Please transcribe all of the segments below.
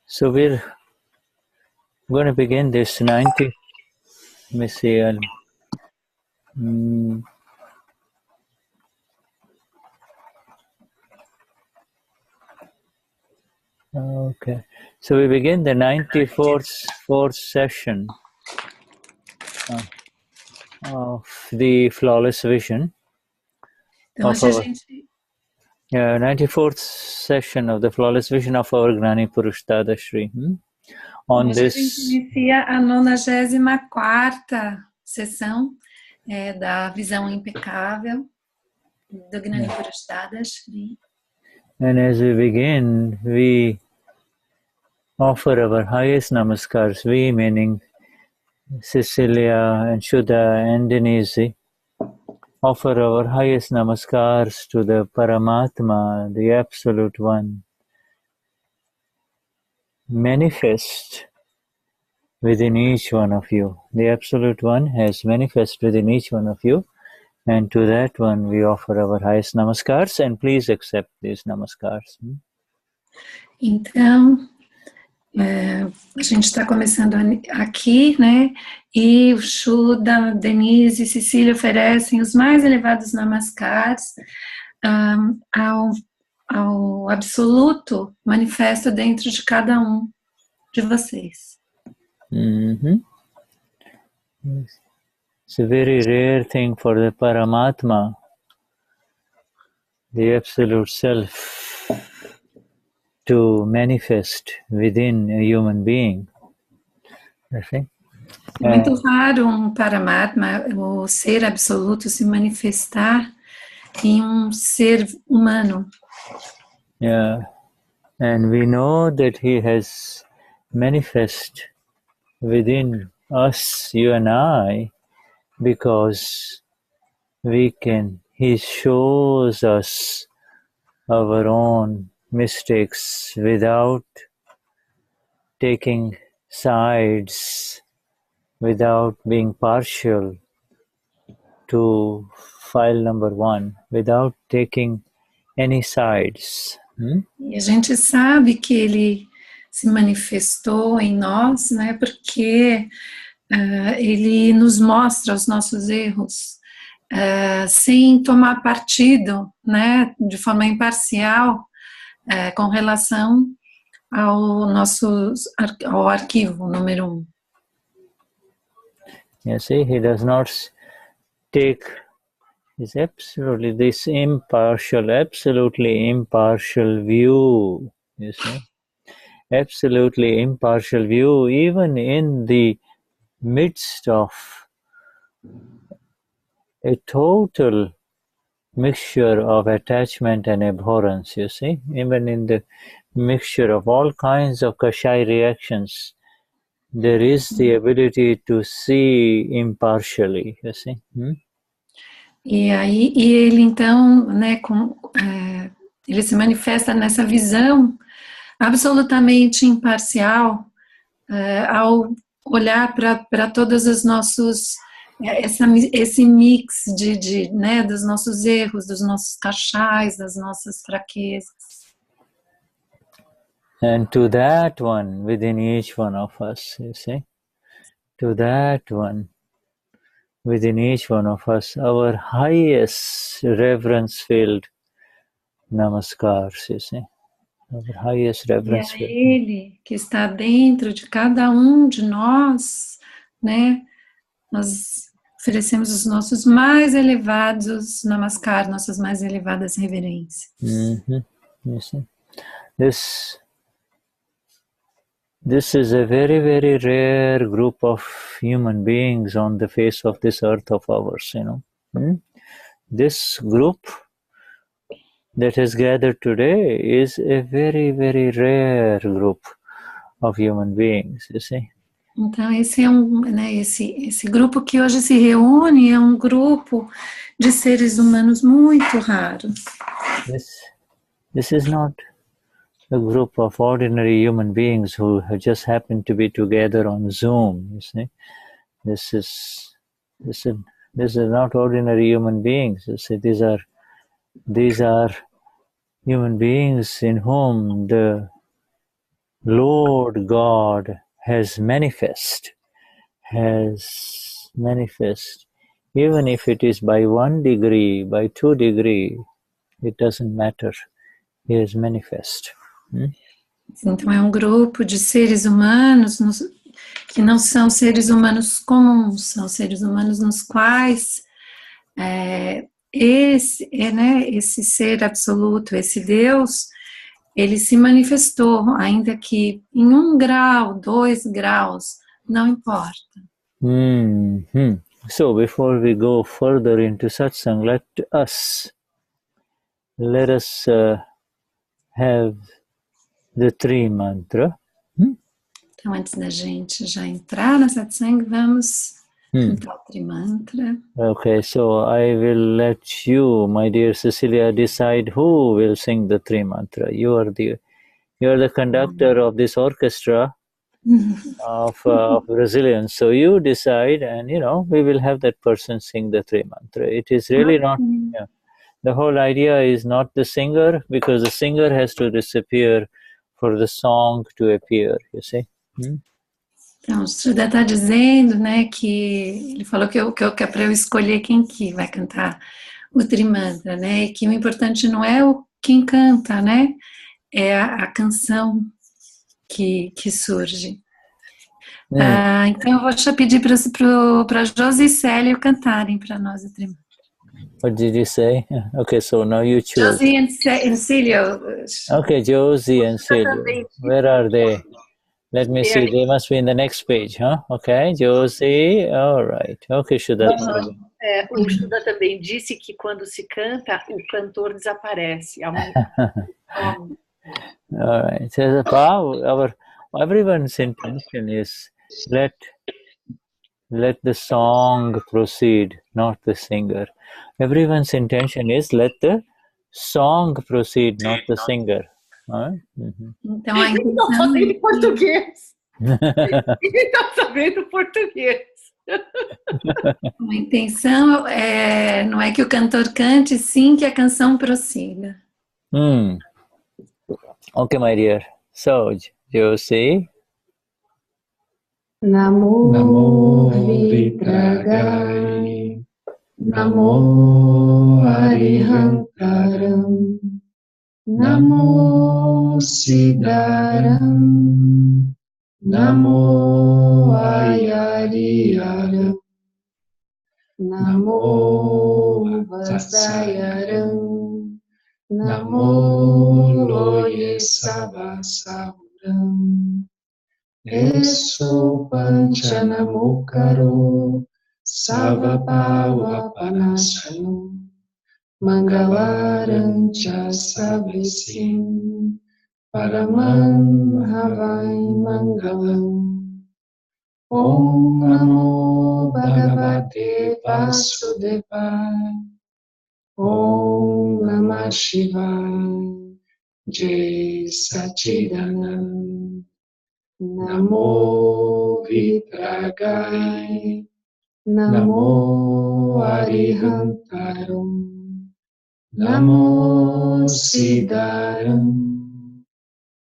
So we're going to begin this 90. Let me see. Okay. So we begin the 94th session of the flawless vision. Então, of our, 94th session of the flawless vision of our Gnani Purush Dadashri. On hoje this, a gente inicia a 94ª sessão da visão impecável do Gnani Purush Dadashri. And as we begin, we offer our highest namaskars, we meaning Cecilia and Shuddha and Denize, offer our highest namaskars to the Paramatma, the Absolute One, manifest within each one of you. The Absolute One has manifest within each one of you, and to that one we offer our highest namaskars, and please accept these namaskars. Então, a gente está começando aqui, né? E o Shuddha, Denize e Cecilia oferecem os mais elevados namaskars ao absoluto manifesto dentro de cada um de vocês. It's a very rare thing for the Paramatma, the Absolute Self, to manifest within a human being. É muito raro Paramatma, o ser absoluto, se manifestar em ser humano. Yeah, and we know that he has manifest within us, you and I, because he shows us our own mistakes without taking sides, without being partial to file number 1, without taking any sides. E a gente sabe que ele se manifestou em nós, né, porque ele nos mostra os nossos erros sem tomar partido, né, de forma imparcial com relação ao ao arquivo número 1. You see, he does not take is absolutely this absolutely impartial view, you see. Absolutely impartial view, even in the midst of a total mixture of attachment and abhorrence, you see. Even in the mixture of all kinds of kashai reactions, there is the ability to see impartially, you see. E ele então, né, ele se manifesta nessa visão absolutamente imparcial ao olhar para todos os nossos, esse mix né, dos nossos erros, dos nossos cachais, das nossas fraquezas. And to that one within each one of us, you see, to that one within each one of us, our highest reverence-filled namaskars, you see. Our highest reverence. E é ele que está dentro de cada um de nós, né? Nós oferecemos os nossos mais elevados namaskar, nossas mais elevadas reverências. You see. This is a very, very rare group of human beings on the face of this earth of ours, you know. This group that has gathered today is a very, very rare group of human beings, you see. Então esse é né, esse grupo que hoje se reúne é um grupo de seres humanos muito raros. This is not a group of ordinary human beings who have just happened to be together on Zoom, you see. This is not ordinary human beings, you see. These are human beings in whom the Lord God has manifest, even if it is by 1 degree, by 2 degree, it doesn't matter. He is manifest. Então é um grupo de seres humanos que não são seres humanos comuns, são seres humanos nos quais esse ser absoluto, esse Deus, ele se manifestou, ainda que em 1 grau, 2 graus, não importa. So before we go further into satsang, let us have the Tri Mantra. Então, antes da gente já entrar na satsang, vamos cantar o Tri Mantra. Okay, so I will let you, my dear Cecilia, decide who will sing the Tri Mantra. You are the conductor of this orchestra of Brazilians. So you decide, and we will have that person sing the Tri Mantra. It is really not. The whole idea is not the singer, because the singer has to disappear for the song to appear. You see. Então, o Shuddha está dizendo, né, que ele falou que é para eu escolher quem que vai cantar o Trimantra, né, e que o importante não é quem canta, né, é a canção que surge. Então, eu vou já pedir para Josi e Célia cantarem para nós o Trimantra. What did you say? Okay, so now you choose. Josie and Cecilia. Okay, Josie and Celia. Where are they? Let me see. They must be in the next page, huh? Okay, Josie. All right. Okay, Shuddhatma. O Shuddha também disse que quando se canta, o cantor desaparece. All right. So everyone's intention is let the song proceed, not the singer. Everyone's intention is let the song proceed, not the singer. Então, a Ele não sabe português. Ele está sabendo português. A intenção não é que o cantor cante, sim que a canção prossiga. Okay, my dear. So, Josie. Namo Vitragai, Namo Arihantaram, Namo Siddharam, Namo Ayariyaram, Namo Vasayaram, Namo Loye Savasahuram, Isso Panchanamukaro, Savapava Panasano, Mangalaram Cha Savesim, Paramam Havai Mangalam. Om Namo Bhagavate Vasudevaya, Om Namah Shivaya, Jai Satchidananda. Namo Vitragai, Namo Arihantaram, Namo Siddharam,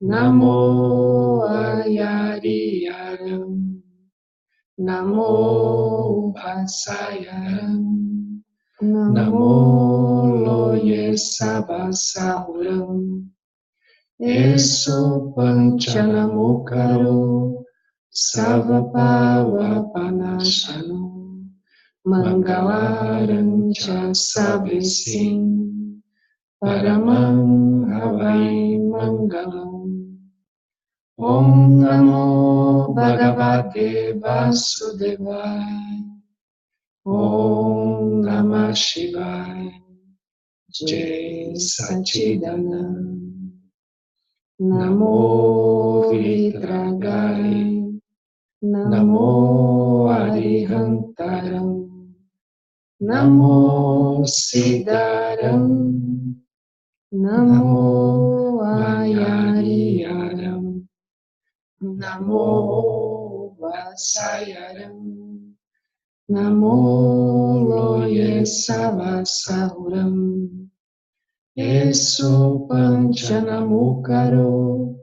Namo Ayariyaram, Namo Vasayaram, Namo Loye Savasahuram, Isso Panchanamukaro, Savapava Panasano, Mangalaram Cha Savesim, Paramam Havai Mangalam. Om Namo Bhagavate Vasudevaya, Om Namah Shivaya, Jai Satchidananda. Namo Vitragai, Namo Arihantaram, Namo Siddharam, Namo Ayariyaram, Namo Vasayaram, Namo Loye Savasahuram, Isso Panchanamukaro,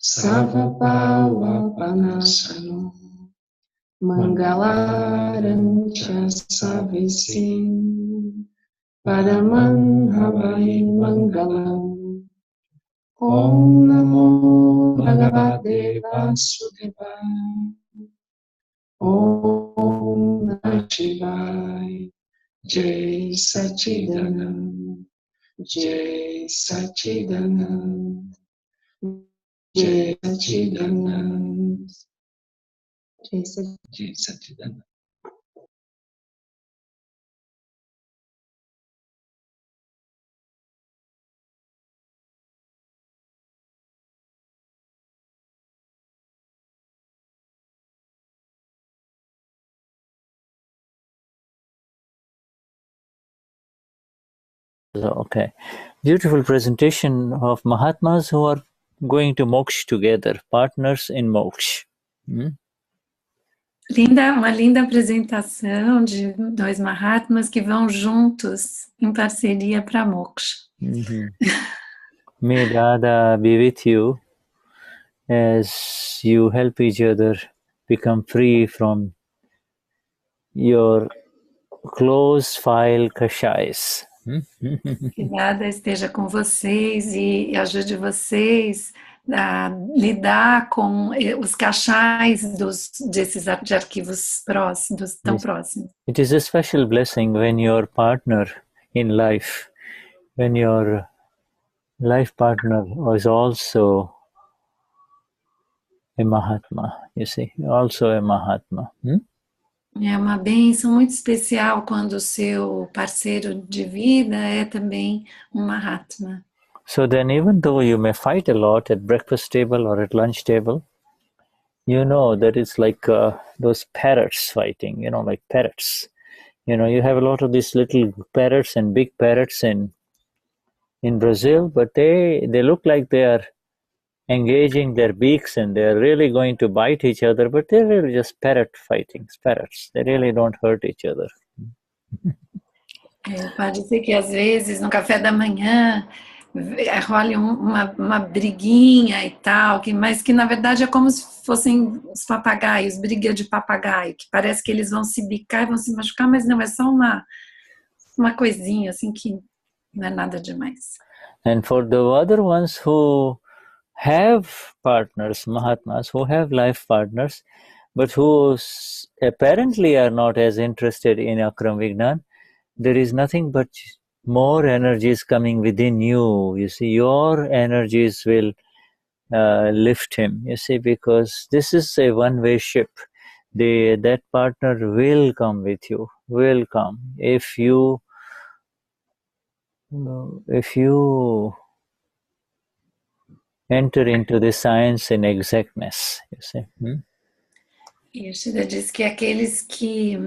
Savabhavapanasano Mangalarancha Savisim Paramam Havai Mangalam Om Namo Bhagavate Vasudevaya Om Namah Shivaya Jai Sachidanand Jai Sachidanand Jai Sachidanand Jai Sachidanand. Okay. Beautiful presentation of Mahatmas who are going to moksha together, partners in moksha. Uma linda apresentação de dois Mahatmas que vão juntos em parceria para moksha. May Radha be with you as you help each other become free from your closed file kashais. Que Radha esteja com vocês e ajude vocês a lidar com os cachais desses de arquivos próximos, tão próximos. It is a special blessing when your partner in life, when your life partner is also a Mahatma, you see, also a Mahatma. É uma bênção muito especial quando o seu parceiro de vida é também um Mahatma. So then even though you may fight a lot at breakfast table or at lunch table, you know that it's like those parrots fighting, you know, like parrots. You know, you have a lot of these little parrots and big parrots in Brazil, but they look like they are engaging their beaks and they're really going to bite each other, but they're really just parrot fighting, parrots. They really don't hurt each other. Pode ser que às vezes no café da manhã role uma briguinha e tal, mas que na verdade é como se fossem os papagaios, briga de papagaio, que parece que eles vão se bicar e vão se machucar, mas não, é só uma coisinha assim que não é nada demais. And for the other ones who have partners, Mahatmas, who have life partners, but who apparently are not as interested in Akram Vignan, there is nothing but more energies coming within you. You see, your energies will lift him, you see, because this is a one-way ship. That partner will come with you, will come. If you enter into the science in exactness, you see. E o Shuddha diz que aqueles que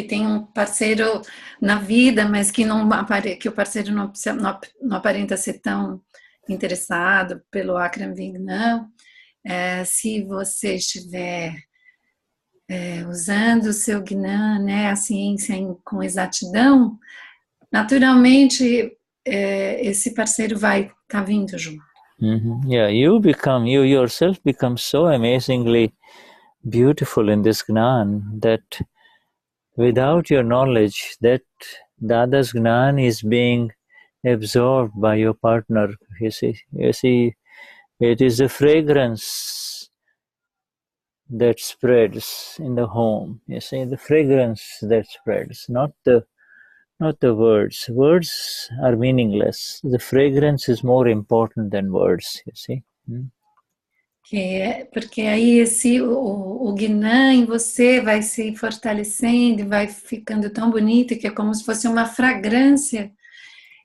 tem um parceiro na vida, mas que o parceiro não aparenta ser tão interessado pelo Akram Vignan, se você estiver usando o seu Gnan, né, a ciência com exatidão, naturalmente esse parceiro vai estar vindo junto. Yeah, you yourself become so amazingly beautiful in this Gnan that without your knowledge, that Dada's Gnan is being absorbed by your partner. You see, it is the fragrance that spreads in the home. You see, the fragrance that spreads, not the words. Words are meaningless. The fragrance is more important than words, you see. Porque aí o Gnan em você vai se fortalecendo e vai ficando tão bonito que é como se fosse uma fragrância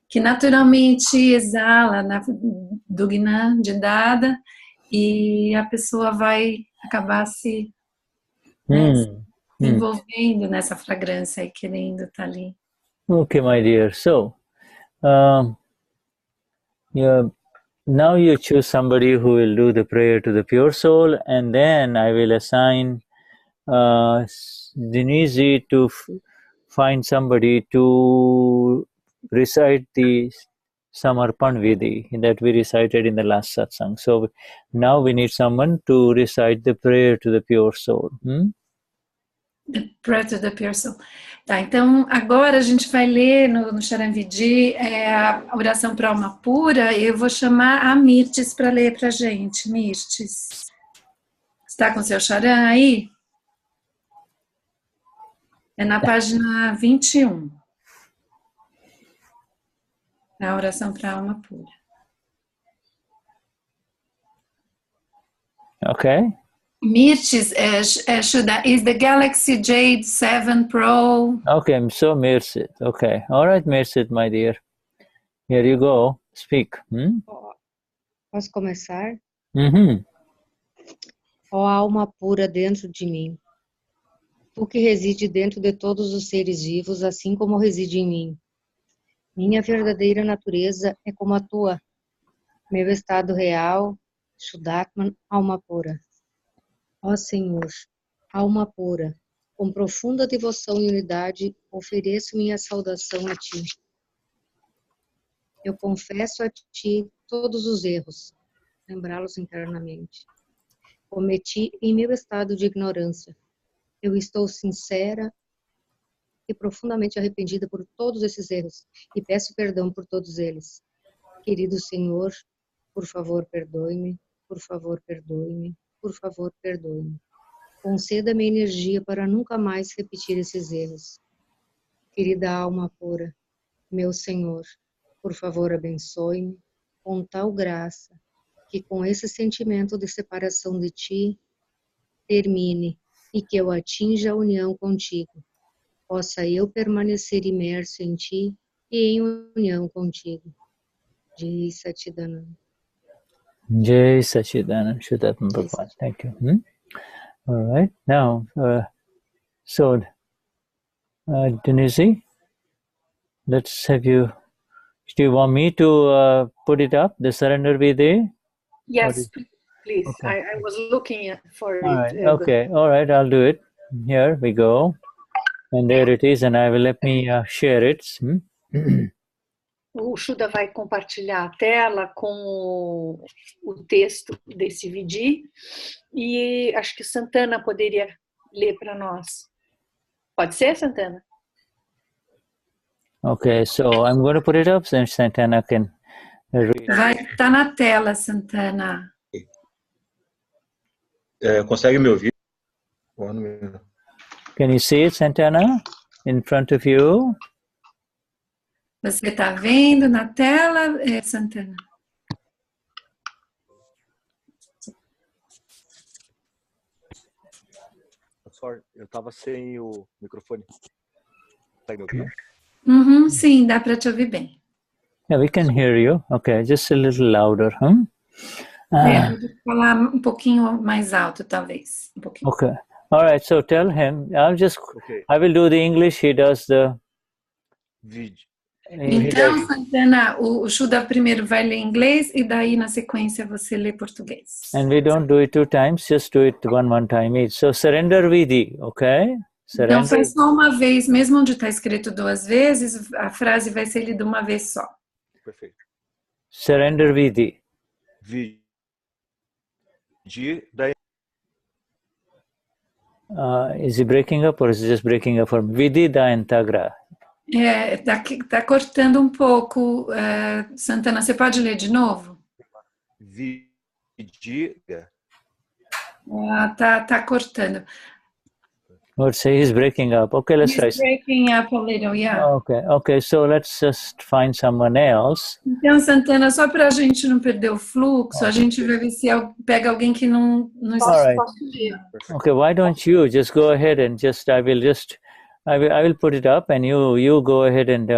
que naturalmente exala do Gnan de Dada e a pessoa vai acabar se envolvendo nessa fragrância e querendo estar ali. Okay, my dear. So, now you choose somebody who will do the prayer to the pure soul, and then I will assign Denize to find somebody to recite the Samarpan Vidhi that we recited in the last satsang. So now we need someone to recite the prayer to the pure soul. The prayer to the pure soul. Tá, então agora a gente vai ler no Charanvidi a oração para a alma pura. Eu vou chamar a Mirtes para ler para a gente. Mirtes, está com seu charan aí? É na página 21. A oração para a alma pura. Okay. Mirtes, Shuddha, is the Galaxy Jade 7 Pro? Okay, so Mirsit. Okay. All right, Mirsit, my dear. Here you go. Speak. Posso começar? Ó alma pura dentro de mim, tu que reside dentro de todos os seres vivos, assim como reside em mim. Minha verdadeira natureza é como a tua. Meu estado real, Vishuddhatma, alma pura. Ó Senhor, alma pura, com profunda devoção e unidade, ofereço minha saudação a ti. Eu confesso a ti todos os erros, lembrá-los internamente. Cometi em meu estado de ignorância. Eu estou sincera e profundamente arrependida por todos esses erros e peço perdão por todos eles. Querido Senhor, por favor, perdoe-me, por favor, perdoe-me, por favor, perdoe-me. Conceda-me energia para nunca mais repetir esses erros. Querida alma pura, meu Senhor, por favor, abençoe-me com tal graça que com esse sentimento de separação de ti termine e que eu atinja a união contigo. Possa eu permanecer imerso em ti e em união contigo. Jai Satchidananda. Jai Satchidananda, Shuddhatma Bhagavan. Thank you. All right. Now, Denize, let's have you. Do you want me to put it up, the Surrender Vidhi? Yes, please. Okay. I was looking for All it. right. Okay. All right. I'll do it. Here we go. And there it is. And let me share it. O Shuddha vai compartilhar a tela com o texto desse Vidi e acho que Santana poderia ler para nós. Pode ser, Santana? Okay. So I'm going to put it up so Santana can read. Vai estar na tela, Santana. Consegue me ouvir? Can you see it, Santana, in front of you? Você está vendo na tela, Santana? Sorry, eu estava sem o microfone. Consegue me ouvir? Sim, dá para te ouvir bem. Yeah, we can hear you. Okay, just a little louder. Vou falar um pouquinho mais alto, talvez. Um pouquinho. Okay. All right. So tell him. I will do the English. He does the. Então, Santana, o Shuddha primeiro vai ler inglês e daí na sequência você lê português. And we don't do it 2 times. Just do it one time each. So surrender vidhi. Okay. Surrender. Então faz só uma vez, mesmo onde está escrito 2 vezes, a frase vai ser lida uma vez só. Perfeito. Surrender vidhi. Is he breaking up or is he just breaking up for me? Vidhi Dayantagra. Tá cortando um pouco. Santana, você pode ler de novo? Tá cortando. Let's say he's breaking up. Okay, let's try. He's breaking up a little, yeah. Okay, so let's just find someone else. Então, Santana, só para a gente não perder o fluxo, a gente vai ver se pega alguém que não está ver. Okay, why don't you just go ahead and I will put it up and you go ahead and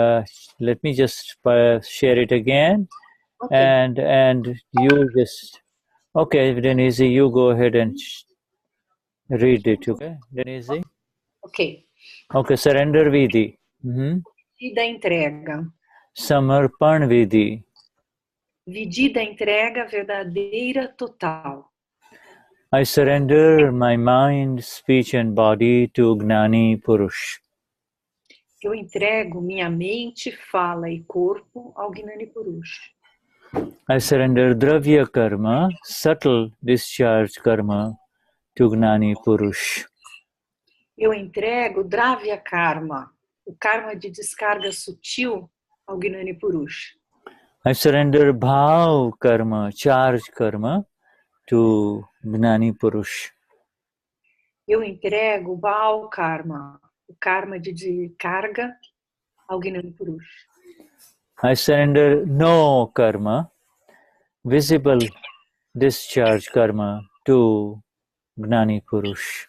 let me just share it again. Okay. And you just, okay, Denize, you go ahead and read it, okay, Denize? Ok. Okay, surrender vidhi. Vidi da entrega. Samarpan vidhi. Vidi da entrega verdadeira total. I surrender my mind, speech and body to Gnani Purush. Eu entrego minha mente, fala e corpo ao Gnani Purush. I surrender Dravya Karma, subtle discharge karma, to Gnani Purush. Eu entrego Dravya Karma, o karma de descarga sutil, ao Gnani Purush. I surrender Bhav Karma, charge karma, to Gnani Purush. Eu entrego Baal Karma, o karma de descarga, ao Gnani Purush. I surrender no karma, visible discharge karma, to Gnani Purush.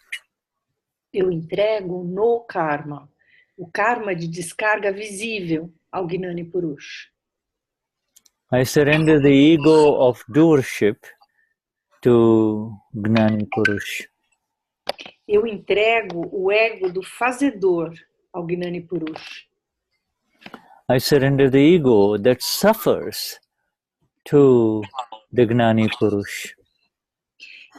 Eu entrego no karma, o karma de descarga visível, ao Gnani Purush. I surrender the ego of doership to Gnani Purush. Eu entrego o ego do fazedor ao Gnani Purush. I surrender the ego that suffers to the Gnani Purush.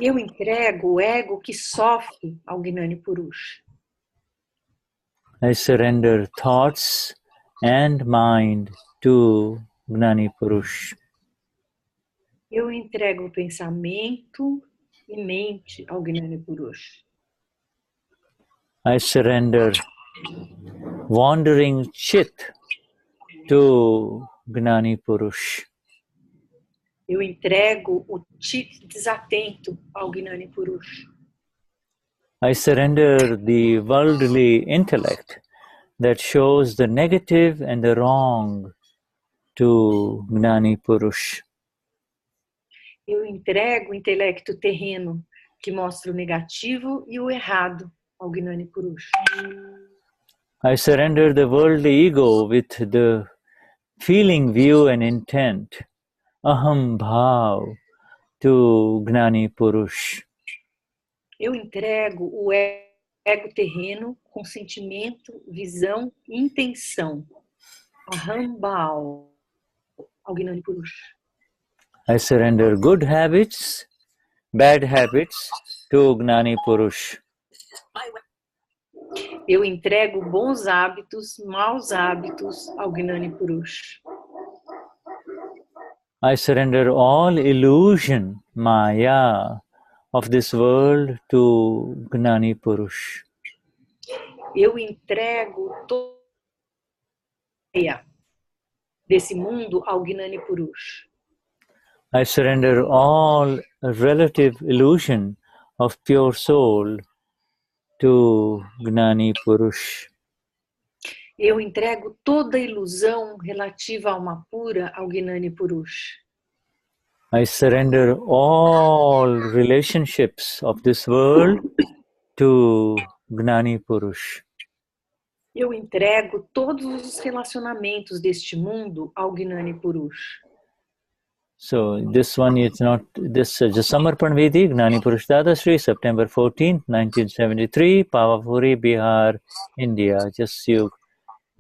Eu entrego o ego que sofre ao Gnani Purush. I surrender thoughts and mind to Gnani Purush. Eu entrego o pensamento e mente ao Gnani Purush. I surrender wandering chit to Gnani Purush. Eu entrego o chit desatento ao Gnani Purush. I surrender the worldly intellect that shows the negative and the wrong to Gnani Purush. Eu entrego o intelecto terreno que mostra o negativo e o errado ao Gnani Purush. I surrender the worldly ego with the feeling, view and intent, aham bhav, to Gnani Purush. Eu entrego o ego terreno com sentimento, visão e intenção, aham bhav, ao Gnani Purush. I surrender good habits, bad habits to Gnani Purush. Eu entrego bons hábitos, maus hábitos ao Gnani Purush. I surrender all illusion, maya, of this world to Gnani Purush. Eu entrego toda a ideia desse mundo ao Gnani Purush. I surrender all relative illusion of pure soul to Gnani Purush. Eu entrego toda a ilusão relativa a alma pura ao Gnani Purush. I surrender all relationships of this world to Gnani Purush. Eu entrego todos os relacionamentos deste mundo ao Gnani Purush. So this one is not, this Samarpan Vidi, Gnani Purush Dadashri, September 14th, 1973, Pavapuri, Bihar, India. Just you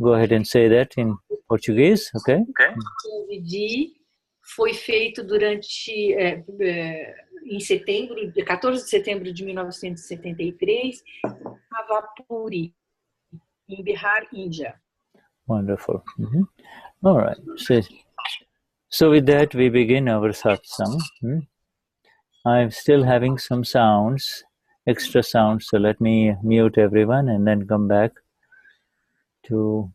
go ahead and say that in Portuguese, okay? O Vidi foi feito durante, em setembro, 14 de setembro de 1973, Pavapuri, em Bihar, Índia. Wonderful. Mm-hmm. All right. So with that, we begin our satsang. I'm still having some sounds, extra sounds, so let me mute everyone and then come back to...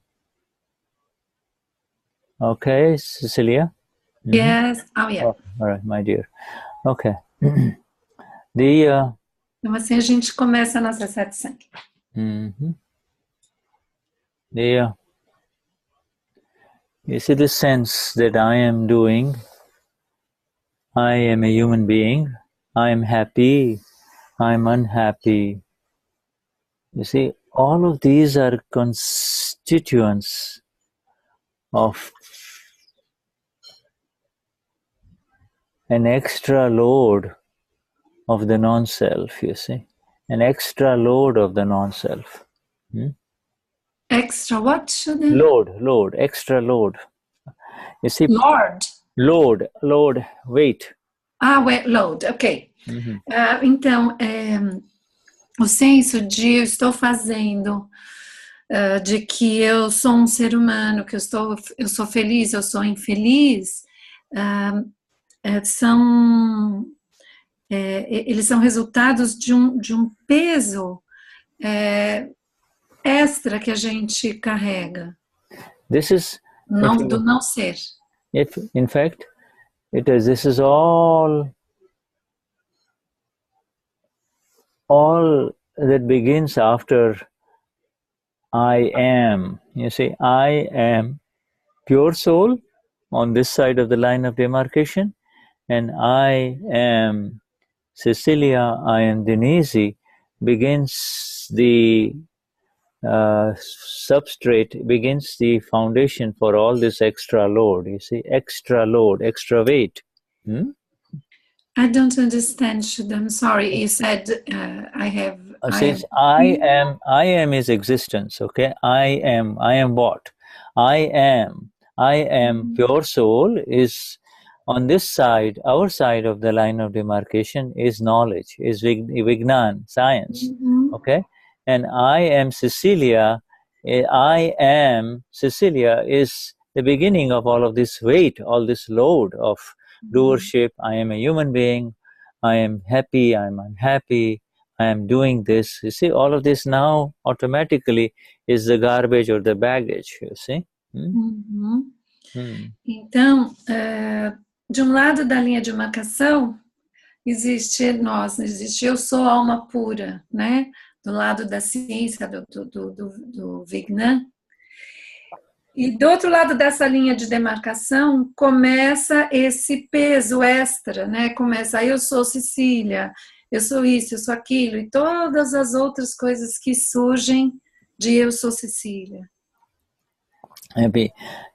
Okay, Cecilia? Yes. Oh, yeah. Oh, all right, my dear. Okay. The... Então assim a gente começa a nossa satsang. You see the sense that I am doing, I am a human being, I am happy, I am unhappy. You see, all of these are constituents of an extra load of the non-self, you see, an extra load of the non-self. Extra what, Shuddha? Load, extra load. You see, Lord. Load, weight. Load, ok. Então, o senso de eu estou fazendo de que eu sou um ser humano, que eu sou feliz, eu sou infeliz, eles são resultados de um peso extra que a gente carrega, do não ser. In fact, this is all that begins after I am. You see, I am pure soul on this side of the line of demarcation, and I am Cecilia, I am Denize, begins the substrate, begins the foundation for all this extra load. You see, extra load, extra weight. I don't understand, Shuddha. I'm sorry. You said I am is existence. Okay, I am what? I am pure soul is on this side, our side of the line of demarcation is knowledge, is Vignan, science. Okay, and I am Cecilia. I am Cecilia is the beginning of all of this weight, all this load of doership. I am a human being. I am happy. I am unhappy. I am doing this. You see, all of this now automatically is the garbage or the baggage. You see. Então, de um lado da linha de demarcação existe nós, existe eu sou alma pura, né? Do lado da ciência do Vignan. E do outro lado dessa linha de demarcação começa esse peso extra, né? Começa, eu sou Cecília, eu sou isso, eu sou aquilo, e todas as outras coisas que surgem de eu sou Cecília. You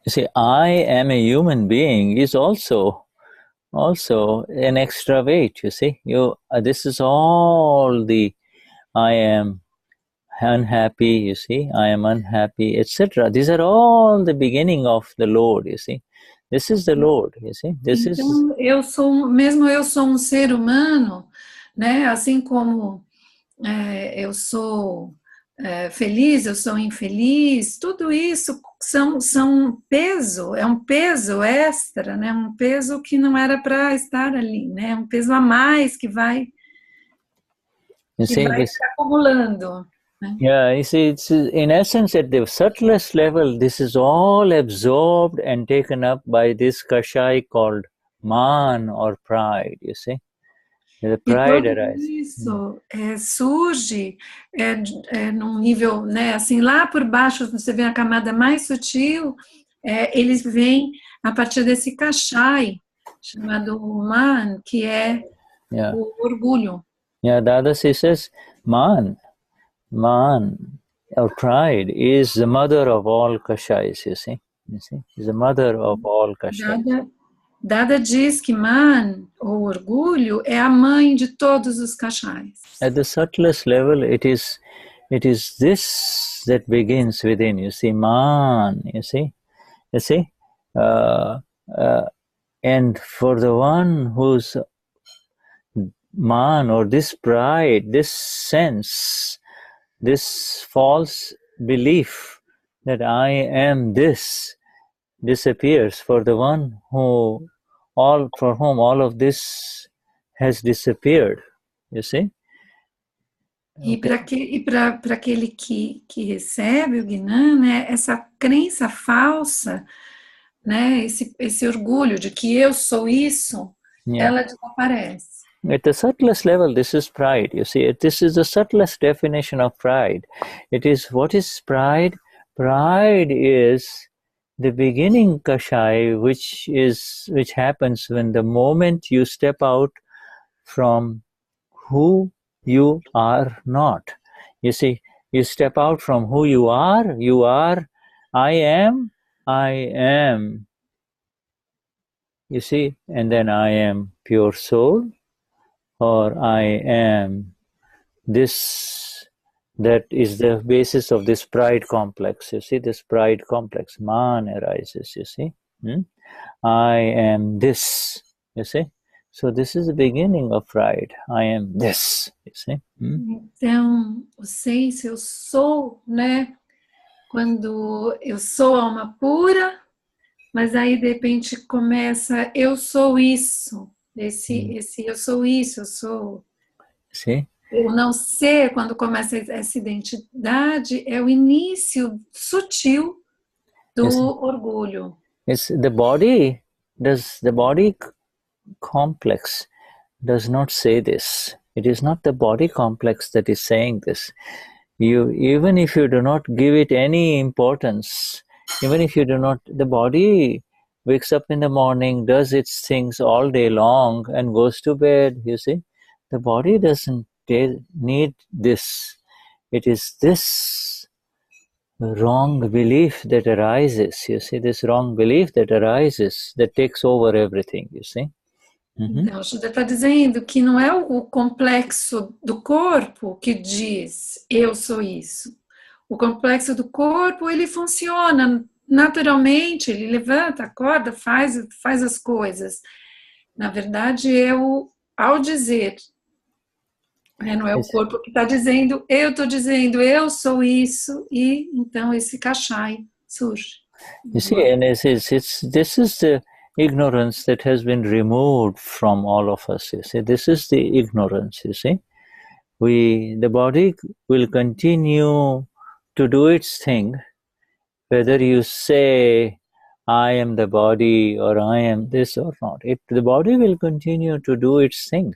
see, I am a human being is also an extra weight. You see, this is all the I am unhappy. You see, I am unhappy, etc. These are all the beginning of the load. You see, this is the load. You see, então, eu sou um ser humano, né? Assim como eu sou feliz, eu sou infeliz, tudo isso são peso, é um peso extra, né? Um peso que não era para estar ali, né? Um peso a mais que vai se acumulando. Né? Yeah, you see, it's, in essence, at the subtlest level, this is all absorbed and taken up by this kashai called man or pride, you see. The pride arises. Isso surge num nível, né, assim, lá por baixo, você vê a camada mais sutil, eles vêm a partir desse kashai, chamado man, que é o orgulho. Yeah, Dadashri says, man, or pride, is the mother of all kashais, you see, is the mother of all kashais. Dada diz que man, ou orgulho, é a mãe de todos os kashais. At the subtlest level, it is this that begins within. You see, man. You see, and for the one who's man or this pride, this sense, this false belief that I am this disappears. For the one for whom all of this has disappeared, you see. E para aquele que recebe o Gnani, né, essa crença falsa, né, esse orgulho de que eu sou isso, ela desaparece. At the subtlest level, this is pride. You see, this is the subtlest definition of pride. It is, what is pride? Pride is the beginning kashai, which happens when the moment you step out from who you are not. You see, you step out from who you are, I am, you see, and then I am pure soul, or I am this, that is the basis of this pride complex. You see, this pride complex, man arises, you see. I am this, you see. So this is the beginning of pride. I am this, you see. Então, o senso, eu sou, né? quando eu sou alma pura, mas aí de repente começa eu sou isso, esse eu sou isso, eu sou... See? O não ser, quando começa essa identidade, é o início sutil do orgulho. It's the body complex does not say this. It is not the body complex that is saying this. Even if you do not give it any importance, even if you do not, the body wakes up in the morning, does its things all day long and goes to bed, you see. The body doesn't need this. It is this wrong belief that arises, you see, this wrong belief that arises, that takes over everything, you see. Então, o Shuddha está dizendo que não é o complexo do corpo que diz eu sou isso. O complexo do corpo, ele funciona naturalmente, ele levanta, acorda, faz as coisas. Na verdade, é ao dizer, né? Não é o corpo que está dizendo, eu estou dizendo, eu sou isso, e então esse kashai surge. You see, and this is the ignorance that has been removed from all of us, you see. This is the ignorance, you see. The body will continue to do its thing, whether you say, I am the body, or I am this or not. The body will continue to do its thing.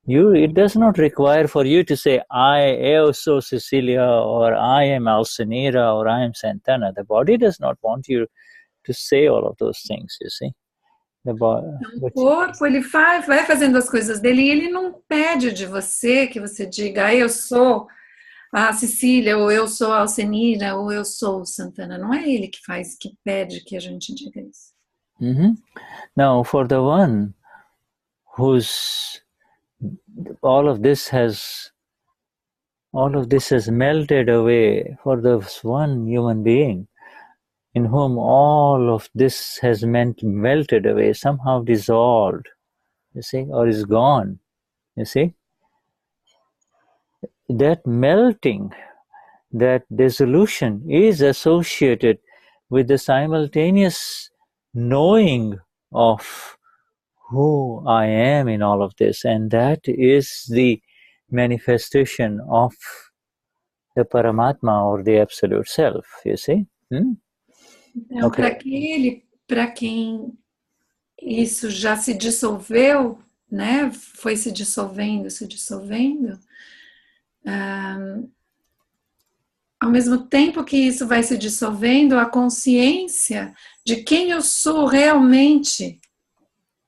It does not require for you to say, I am so Cecilia, or I am Alcenira, or I am Santana. The body does not want you to say all of those things, you see. O corpo, ele vai fazendo as coisas dele e ele não pede de você que você diga, eu sou a Cecília, ou eu sou a Alcenira, ou eu sou o Santana. Não é ele que pede que a gente diga isso. Now, for the one whose all of this has melted away, for this one human being in whom all of this has melted away, somehow dissolved, you see, or is gone, you see. That melting, that dissolution is associated with the simultaneous knowing of who I am in all of this, and that is the manifestation of the Paramatma or the Absolute Self, you see. Então, para quem isso já se dissolveu, né? Foi se dissolvendo, ao mesmo tempo que isso vai se dissolvendo, a consciência de quem eu sou realmente,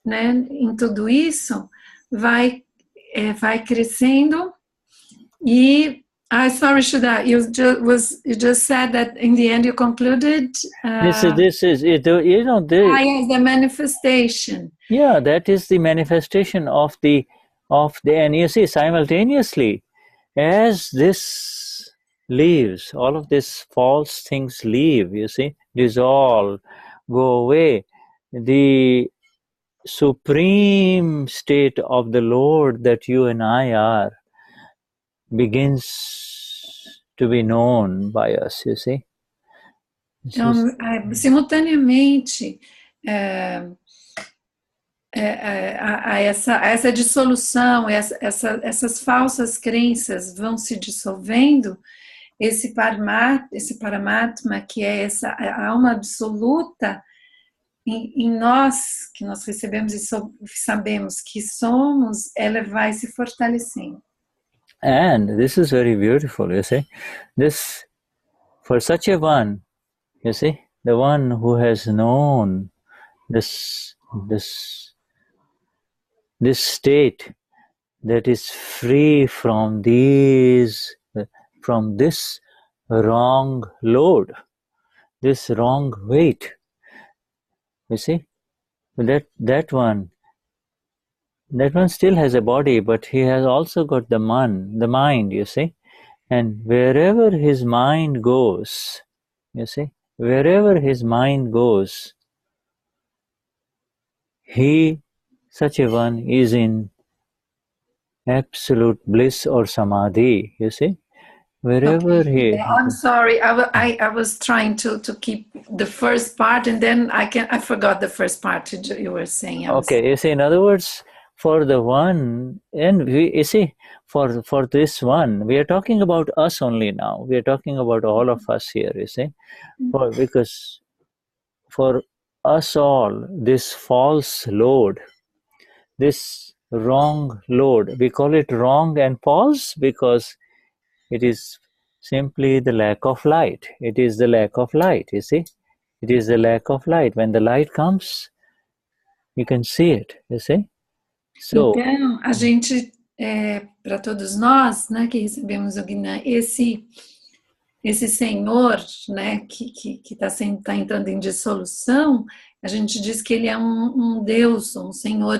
né, em tudo isso, vai crescendo. E sorry, Shuddha, you just said that in the end you concluded. This is it. You know, is the manifestation. Yeah, that is the manifestation of the, and you see, simultaneously, as this leaves, all of these false things leave, you see, dissolve, go away. The supreme state of the Lord that you and I are begins to be known by us, you see. Então, simultaneamente a essa dissolução, essas falsas crenças vão se dissolvendo, esse Paramatma, que é a alma absoluta em nós, que nós recebemos e sabemos que somos, ela vai se fortalecendo. And this is very beautiful, you see. This, for such a one, you see, the one who has known this state that is free from this wrong load, this wrong weight, you see, that one still has a body, but he has also got the mind, you see. And wherever his mind goes, you see, wherever his mind goes, such a one is in absolute bliss or samadhi, you see. wherever Okay. I'm sorry. I was trying to keep the first part, and then I forgot the first part you were saying. Okay, you see, in other words, for the one, and you see, for this one, we are talking about us only now. We are talking about all of us here, you see, because for us all, this false load, this wrong load, we call it wrong and false because it is simply the lack of light. It is the lack of light, you see. It is the lack of light. When the light comes, you can see it, you see. So, então, a gente, para todos nós, né, que recebemos o Gnani, esse Senhor, né, que tá entrando em dissolução, a gente diz que ele é um Deus, um Senhor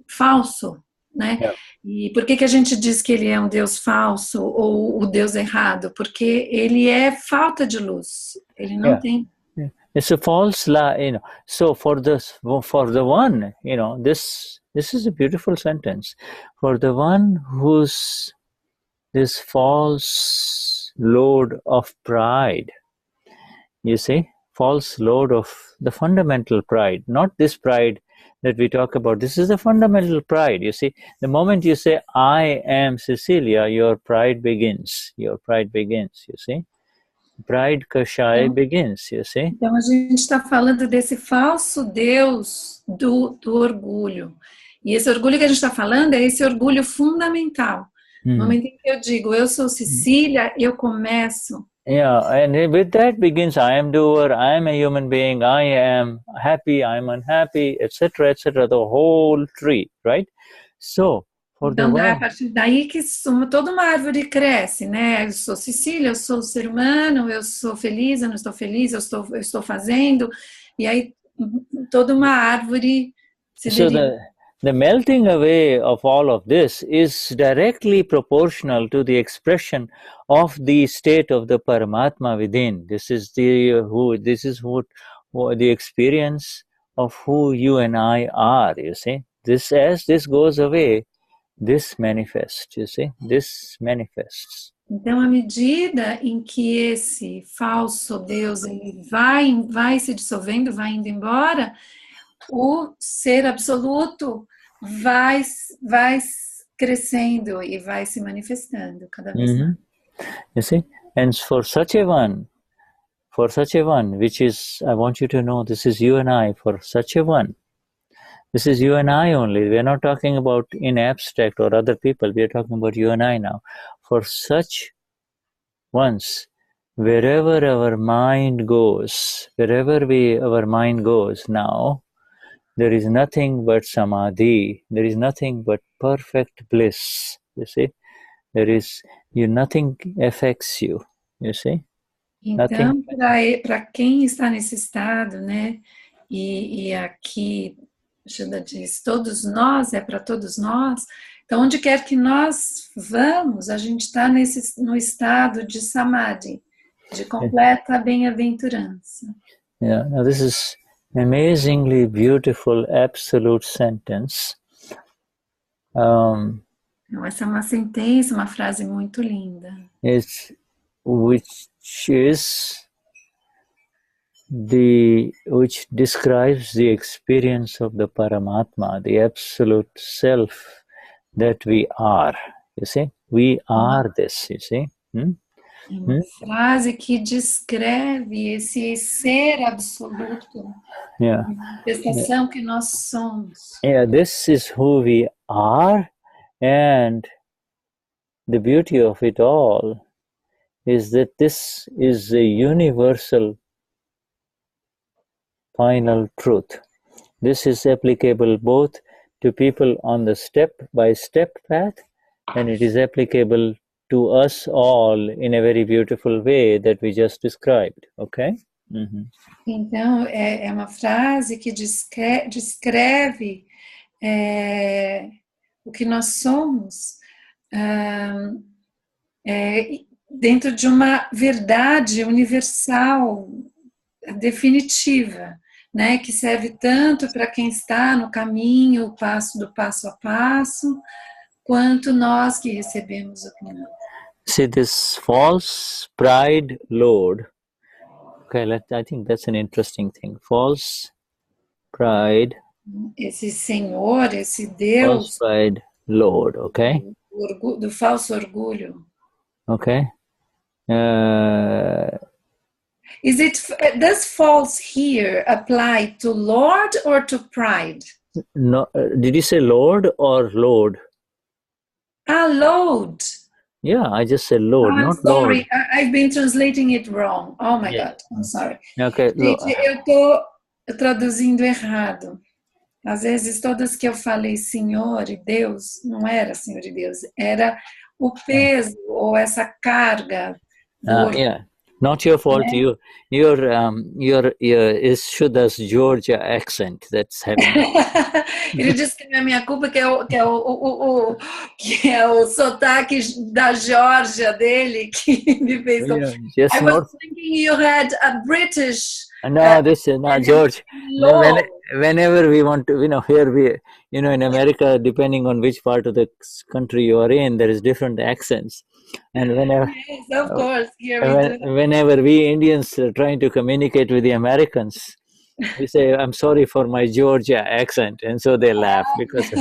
falso, né? Yeah. E por que a gente diz que ele é um Deus falso ou o Deus errado? Porque ele é falta de luz, ele não tem. It's a false lie, you know. So for the one, you know, this is a beautiful sentence. For the one who's this false load of pride, you see, false load of the fundamental pride, not this pride that we talk about. This is the fundamental pride, you see. The moment you say, I am Cecilia, your pride begins. Your pride begins, you see. Pride Kashai begins, you see. Então a gente está falando desse falso Deus do orgulho. E esse orgulho que a gente está falando é esse orgulho fundamental. No momento em que eu digo, eu sou Cecília, eu começo. Yeah, and with that begins, I am doer, I am a human being, I am happy, I am unhappy, etc., the whole tree, right? So, então, é a partir daí que toda uma árvore cresce, né? Eu sou Cecília, eu sou ser humano, eu sou feliz, eu não estou feliz, eu estou fazendo, e aí toda uma árvore se deriva. The melting away of all of this is directly proportional to the expression of the state of the Paramatma within. This is what the experience of who you and I are, you see. As this goes away, this manifests, you see, this manifests. Então, à medida em que esse falso Deus ele vai se dissolvendo, vai indo embora, o ser absoluto vai crescendo e vai se manifestando cada vez mais. You see, and for such a one, which is, I want you to know, this is you and I, for such a one. This is you and I only. We are not talking about in abstract or other people. We are talking about you and I now. For such ones, wherever our mind goes now, there is nothing but samadhi. There is nothing but perfect bliss. You see, nothing affects you. You see. Então, para quem está nesse estado, né? E aqui Shuddha diz, todos nós, é para todos nós. Então, onde quer que nós vamos, a gente está no estado de samadhi, de completa bem-aventurança. Yeah, now this is an amazingly beautiful absolute sentence. Então, essa é uma sentença, uma frase muito linda. Which describes the experience of the Paramatma, the absolute self that we are. You see, we are this. You see. Uma frase que descreve esse ser absoluto, a manifestação que nós somos. Yeah, this is who we are, and the beauty of it all is that this is a universal final truth. This is applicable both to people on the step-by-step path, and it is applicable to us all in a very beautiful way that we just described. Okay? Então, é uma frase que descreve o que nós somos dentro de uma verdade universal, definitiva, né, que serve tanto para quem está no caminho, do passo a passo, quanto nós que recebemos o Gnani. See this false pride load. Okay, I think that's an interesting thing. False pride. Esse Senhor, esse False Deus pride load. Okay. do falso orgulho. Okay. Does false here apply to Lord or to pride? No. Did you say Lord or Lord? Load. Yeah, I just said Lord, I'm not sorry, Lord. I've been translating it wrong. Oh my Yeah. God, I'm sorry. Okay. Gente, eu tô traduzindo errado. Às vezes, todas que eu falei Senhor e Deus, não era Senhor e Deus, era o peso ou essa carga do orgulho. Yeah, not your fault. Né? Your is Shuddha's Georgia accent that's having. Ele disse que não é minha culpa, que é o sotaque da Geórgia dele que me fez. Just I was thinking you had a British. No, this is not George. Whenever we want to, here we, in America, depending on which part of the country you are in, there is different accents. And whenever, yes, of course, whenever we Indians are trying to communicate with the Americans, we say, "I'm sorry for my Georgia accent," and so they laugh because.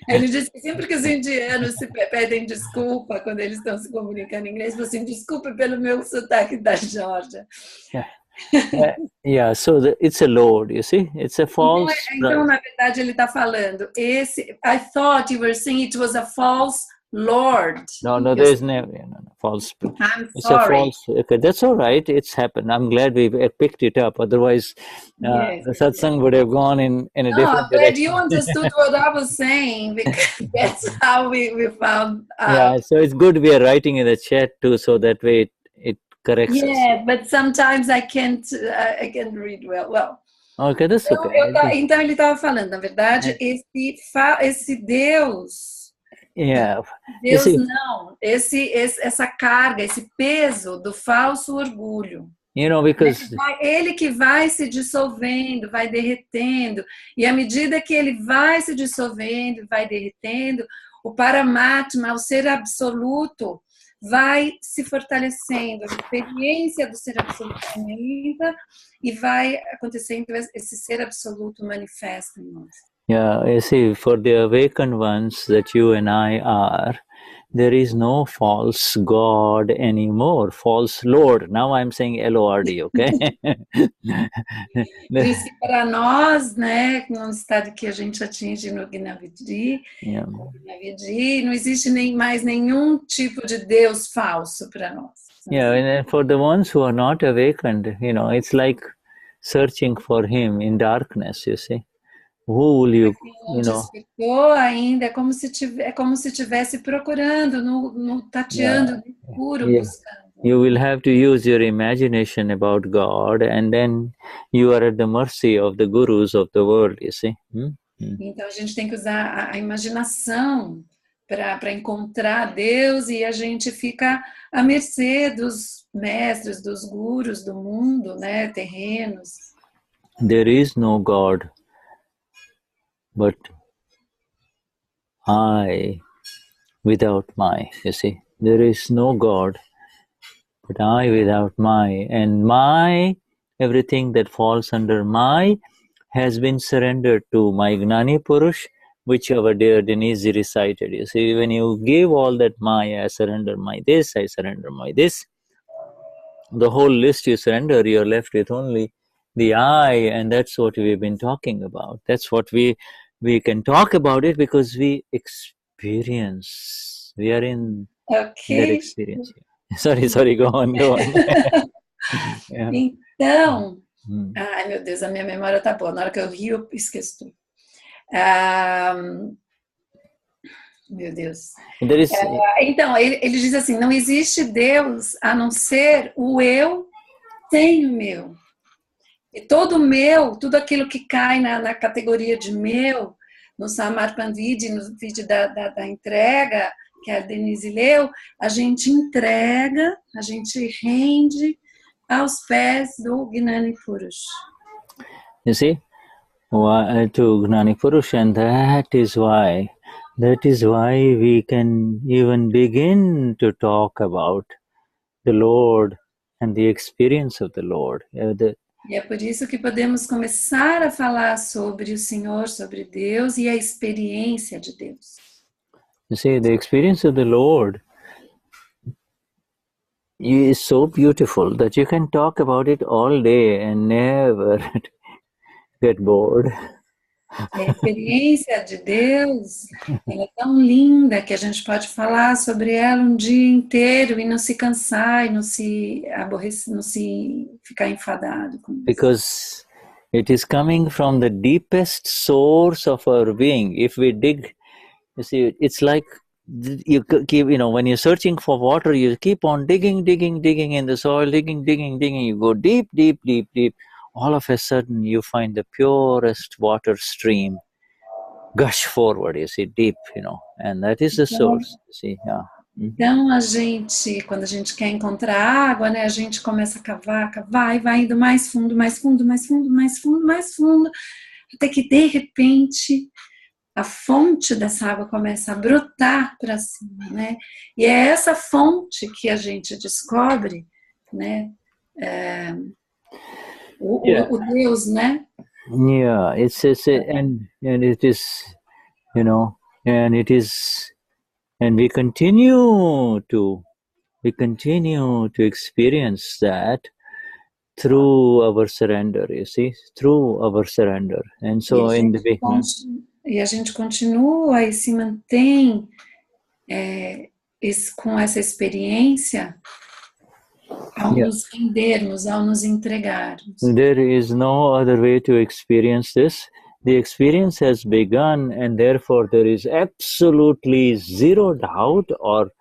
Ele disse que sempre que os indianos se pedem desculpa quando eles estão se comunicando em inglês, falam assim, desculpe pelo meu sotaque da Geórgia. Yeah, so it's a load, you see, it's a false. Então, na verdade, ele está falando. I thought you were saying it was a false Lord. No, there's no false. I'm it's sorry. A false. Okay, that's all right. It's happened. I'm glad we picked it up. Otherwise, yes, the satsang would have gone in a different I'm glad direction. you understood what I was saying, because that's how we found out. Yeah, so it's good we are writing in the chat too, so that way it corrects us. Yeah, but sometimes I can't read well. Okay, that's okay. Então ele estava falando, na verdade, esse Deus. Yeah. Deus não, essa carga, esse peso do falso orgulho. Because ele que vai se dissolvendo, vai derretendo, e à medida que ele vai se dissolvendo, vai derretendo, o Paramatma, o ser absoluto, vai se fortalecendo, a experiência do ser absoluto aumenta e vai acontecendo esse ser absoluto manifesta em nós. Yeah, you see, for the awakened ones that you and I are, there is no false God anymore, false Lord. Now I'm saying L-O-R-D, okay? Por isso que para nós, né, no estado que a gente atinge no Gnani, não existe mais nenhum tipo de Deus falso para nós. Yeah, and for the ones who are not awakened, it's like searching for Him in darkness, you see. Who will you despertou ainda, é como se estivesse procurando, tateando no escuro, buscando. You will have to use your imagination about God, and then you are at the mercy of the gurus of the world, you see. Então a gente tem que usar a imaginação para encontrar Deus, e a gente fica à mercê dos mestres, dos gurus do mundo, né, terrenos. There is no God. But I, without my, you see, there is no God, but I without my, and my, everything that falls under my has been surrendered to my Gnani Purush, which our dear Denize recited. You see, when you give all that my, I surrender my this, I surrender my this, the whole list you surrender, you're left with only the I, and that's what we've been talking about. That's what we can talk about it because we experience. We are in that experience. Sorry, go on. Yeah. Então, ai meu Deus, a minha memória tá boa. Na hora que eu rio, eu esqueço tudo. Meu Deus. Então, ele diz assim, não existe Deus a não ser o eu sem o meu. E todo meu, tudo aquilo que cai na categoria de meu, no Samarpandvidi, no vídeo da entrega, que a Denize leu, a gente entrega, a gente rende aos pés do Gnani Purush. You see, to Gnani Purush, and that is why That is why we can even begin to talk about the Lord and the experience of the Lord. E é por isso que podemos começar a falar sobre o Senhor, sobre Deus e a experiência de Deus. You see, the experience of the Lord is so beautiful that you can talk about it all day and never get bored. A experiência de Deus, ela é tão linda que a gente pode falar sobre ela um dia inteiro e não se cansar e não se aborrecer, não se ficar enfadado com isso. Because it is coming from the deepest source of our being. If we dig, you see, it's like you keep, when you're searching for water, you keep on digging in the soil, digging. You go deep. All of a sudden, you find the purest water stream gush forward. You see, deep, and that is the source. You see, yeah. Então, quando a gente quer encontrar água, né, a gente começa a cavar e vai indo mais fundo, até que, de repente, a fonte dessa água começa a brotar para cima, né? E é essa fonte que a gente descobre, né? O Deus, né? Yeah, and it is, and we continue to experience that through our surrender, you see, through our surrender. And so e a gente continua e se mantém com essa experiência ao nos rendermos, ao nos entregarmos. There is no other way to experience this. The experience has begun, and therefore there is absolutely zero doubt or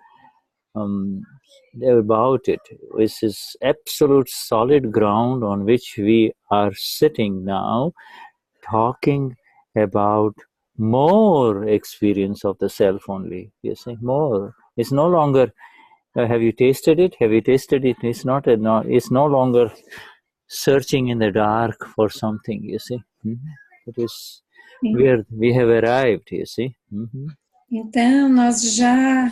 about it. This is absolute solid ground on which we are sitting now, talking about more experience of the self only. You see, more. It's no longer, have you tasted it? It's not. It's no longer searching in the dark for something. You see, it is where we have arrived. You see. Então nós já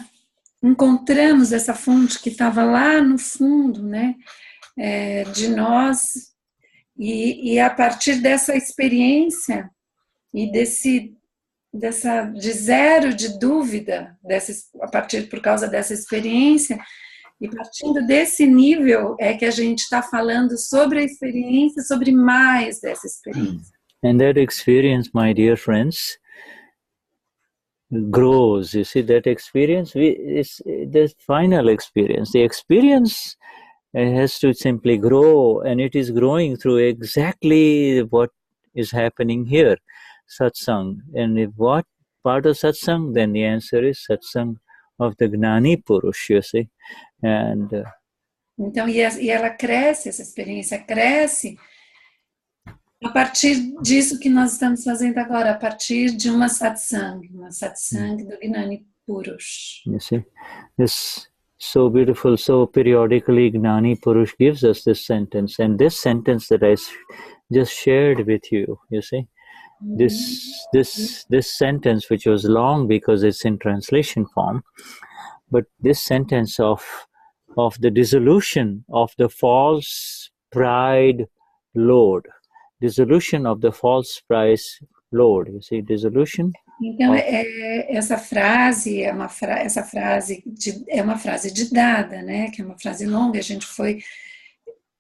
encontramos essa fonte que estava lá no fundo, né, de nós, e a partir dessa experiência e de zero de dúvida, por causa dessa experiência, e partindo desse nível é que a gente está falando sobre a experiência, sobre mais dessa experiência. And that experience, my dear friends, grows. You see, that experience is the final experience. The experience has to simply grow, and it is growing through exactly what is happening here, satsang. And what part of satsang? Then the answer is satsang of the Gnani Purush, you see. And então, e ela cresce, essa experiência cresce a partir disso que nós estamos fazendo agora, a partir de uma satsang do Gnani Purush. You see, this so beautiful. So periodically Gnani Purush gives us this sentence, and this sentence that I just shared with you, you see, this sentence, which was long because it's in translation form, but this sentence of the dissolution of the false pride load. Dissolution of the false price load. You see, dissolution. Então, essa frase é uma frase ditada, né? Que é uma frase longa, a gente foi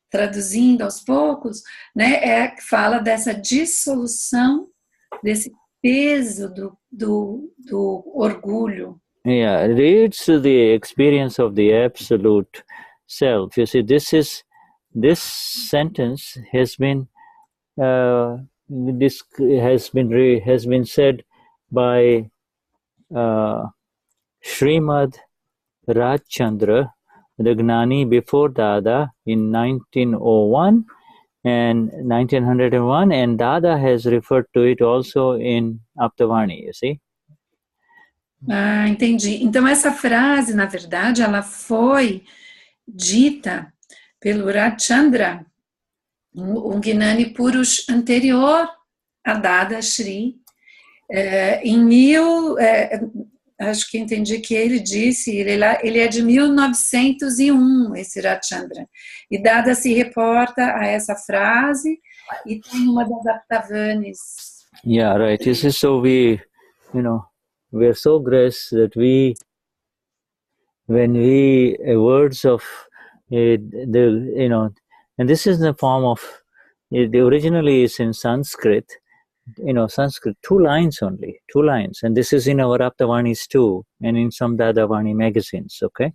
traduzindo aos poucos, né? Que fala dessa dissolução, desse peso do orgulho. Yeah, it leads to the experience of the absolute self. You see, this sentence has been this has been said by Srimad Rajchandra, the Gnani before Dada, in 1901 and 1901, and Dada has referred to it also in Aptavani, you see. Ah, entendi. Então essa frase, na verdade, ela foi dita pelo Rajchandra, um Gnani Purush anterior a Dadashri, Acho que entendi que ele disse, ele é de 1901, esse Rajchandra. E Dada se reporta a essa frase e tem uma das Aptavanis. Yeah, right. This is so we are so graced that when we words of and this is in the form of the originally is in Sanskrit. Sanskrit, 2 lines only, 2 lines, and this is in our Aptavanis too, and in some Dadavani magazines, okay?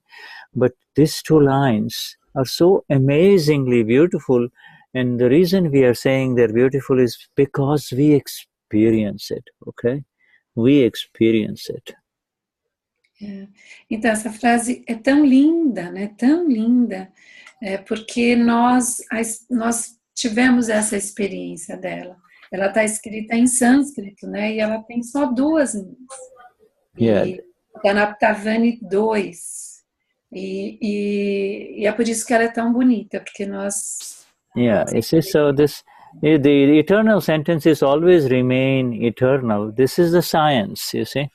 But these 2 lines are so amazingly beautiful, and the reason we are saying they're beautiful is because we experience it, okay? We experience it. Então, essa frase é tão linda, né? Tão linda, porque nós tivemos essa experiência dela. Ela está escrita em sânscrito, né? E ela tem só 2 linhas. Yeah. Está na Aptavani 2. E é por isso que ela é tão bonita, porque nós... Yeah, you see, so the eternal sentences always remain eternal. This is the science, you see.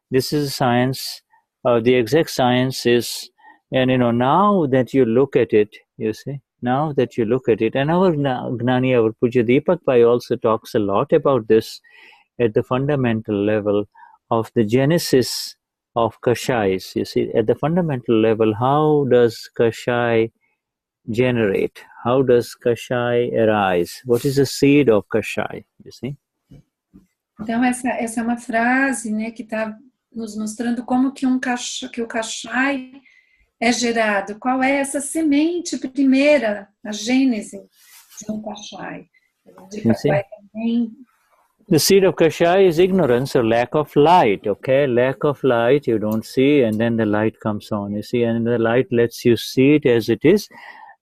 This is the science, the exact science is, and now that you look at it, you see, now that you look at it, and our Gnani, our Puja Deepak Bhai also talks a lot about this at the fundamental level of the genesis of Kashais. You see, at the fundamental level, how does Kashai generate? How does Kashai arise? What is the seed of Kashai? You see? Então, essa é uma frase, né, que está nos mostrando como que o Kashai é gerado. Qual é essa semente primeira, a gênese de um Kashai? The seed of Kashai is ignorance or lack of light, okay? Lack of light, you don't see, and then the light comes on, you see, and the light lets you see it as it is.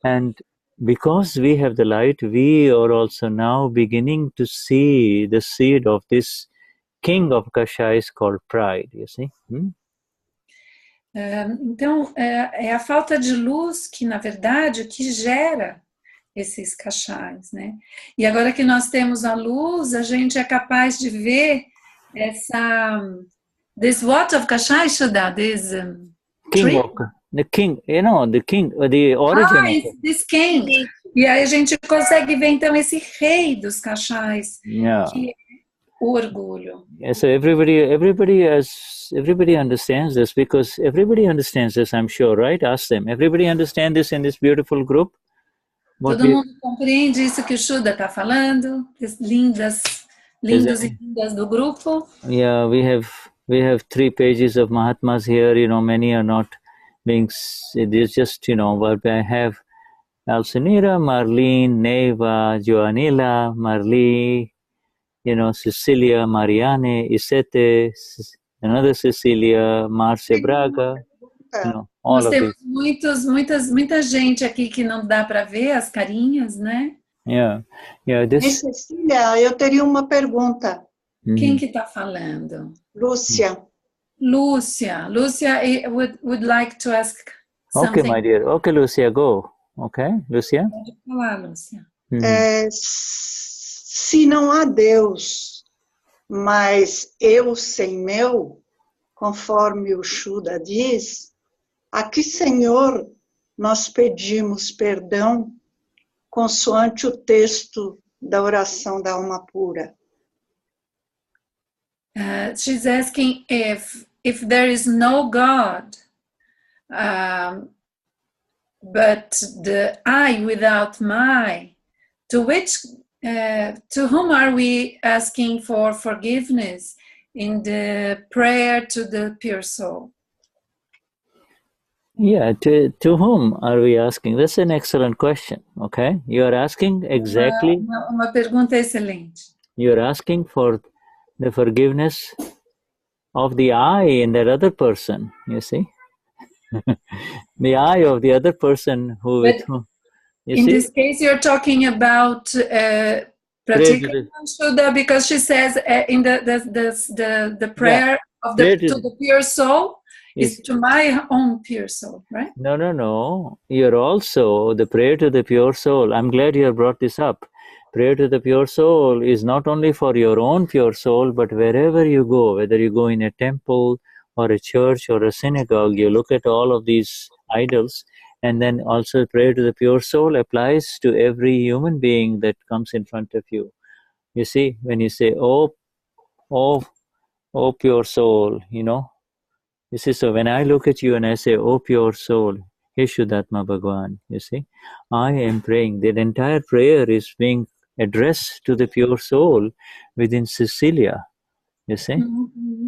And because we have the light, we are also now beginning to see the seed of this king of Kashais called pride, you see? Então, é a falta de luz que, na verdade, que gera esses Kashais, né? E agora que nós temos a luz, a gente é capaz de ver this what of Kashai, Shuddha, this king of, the king, the origin. This king. E aí a gente consegue ver, então, esse rei dos Kashais, que é o orgulho. Yeah, so everybody understands this, because everybody understands this, I'm sure, right? Ask them. Everybody understand this in this beautiful group? Todo mundo compreende isso que o Shuddha está falando? Lindos e lindas do grupo? Yeah, we have 3 pages of Mahatmas here. Many are not being. It is just but I have Alcinira, Marlene, Neva, Joanila, Marli, Cecilia, Mariane, Isete, another Cecilia, Marcia Braga. Nós temos muita gente aqui que não dá para ver as carinhas, né? Yeah. Cecília, eu teria uma pergunta. Quem que está falando? Lúcia. Lúcia would like to ask something. Okay, my dear. Okay, Lúcia, go. Okay, Lúcia? Pode falar, Lúcia. Se não há Deus, mas eu sem meu, conforme o Shuddha diz, a que Senhor nós pedimos perdão consoante o texto da oração da alma pura? She's asking if there is no God, but the I without my, to whom are we asking for forgiveness in the prayer to the pure soul? Yeah, to whom are we asking? That's an excellent question, okay? You are asking exactly... Uma pergunta excelente. You are asking for the forgiveness of the I in that other person, you see? The I of the other person who... in this case, you're talking about particular Shuddha, because she says in the prayer of to the pure soul is to my own pure soul, right? No. You're also the prayer to the pure soul. I'm glad you have brought this up. prayer to the pure soul is not only for your own pure soul, but wherever you go, whether you go in a temple or a church or a synagogue, you look at all of these idols, and then also prayer to the pure soul applies to every human being that comes in front of you. You see, when you say, oh, pure soul, you see, so when I look at you and I say, oh, pure soul, Vishuddhatma Bhagwan, you see, I am praying. That entire prayer is being addressed to the pure soul within Cecilia, you see.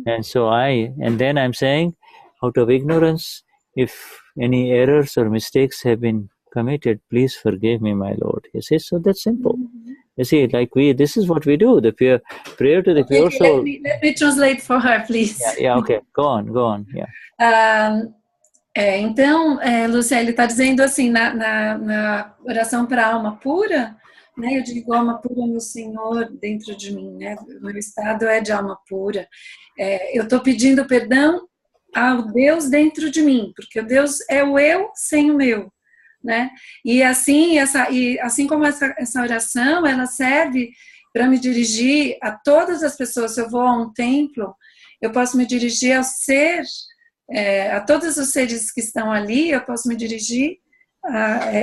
And so and then I'm saying, out of ignorance, if any errors or mistakes have been committed, please forgive me, my Lord. You see, so that's simple. You see, this is what we do, the prayer to the pure soul. Let me translate for her, please. Yeah, okay, go on, yeah. Então, Lúcia, ele está dizendo assim, na oração para a alma pura, né, eu digo alma pura no Senhor dentro de mim, né, o meu estado é de alma pura. Eu estou pedindo perdão ao Deus dentro de mim, porque o Deus é o eu sem o meu, né? E assim como essa oração, ela serve para me dirigir a todas as pessoas. Se eu vou a um templo, eu posso me dirigir ao ser, a todos os seres que estão ali, eu posso me dirigir,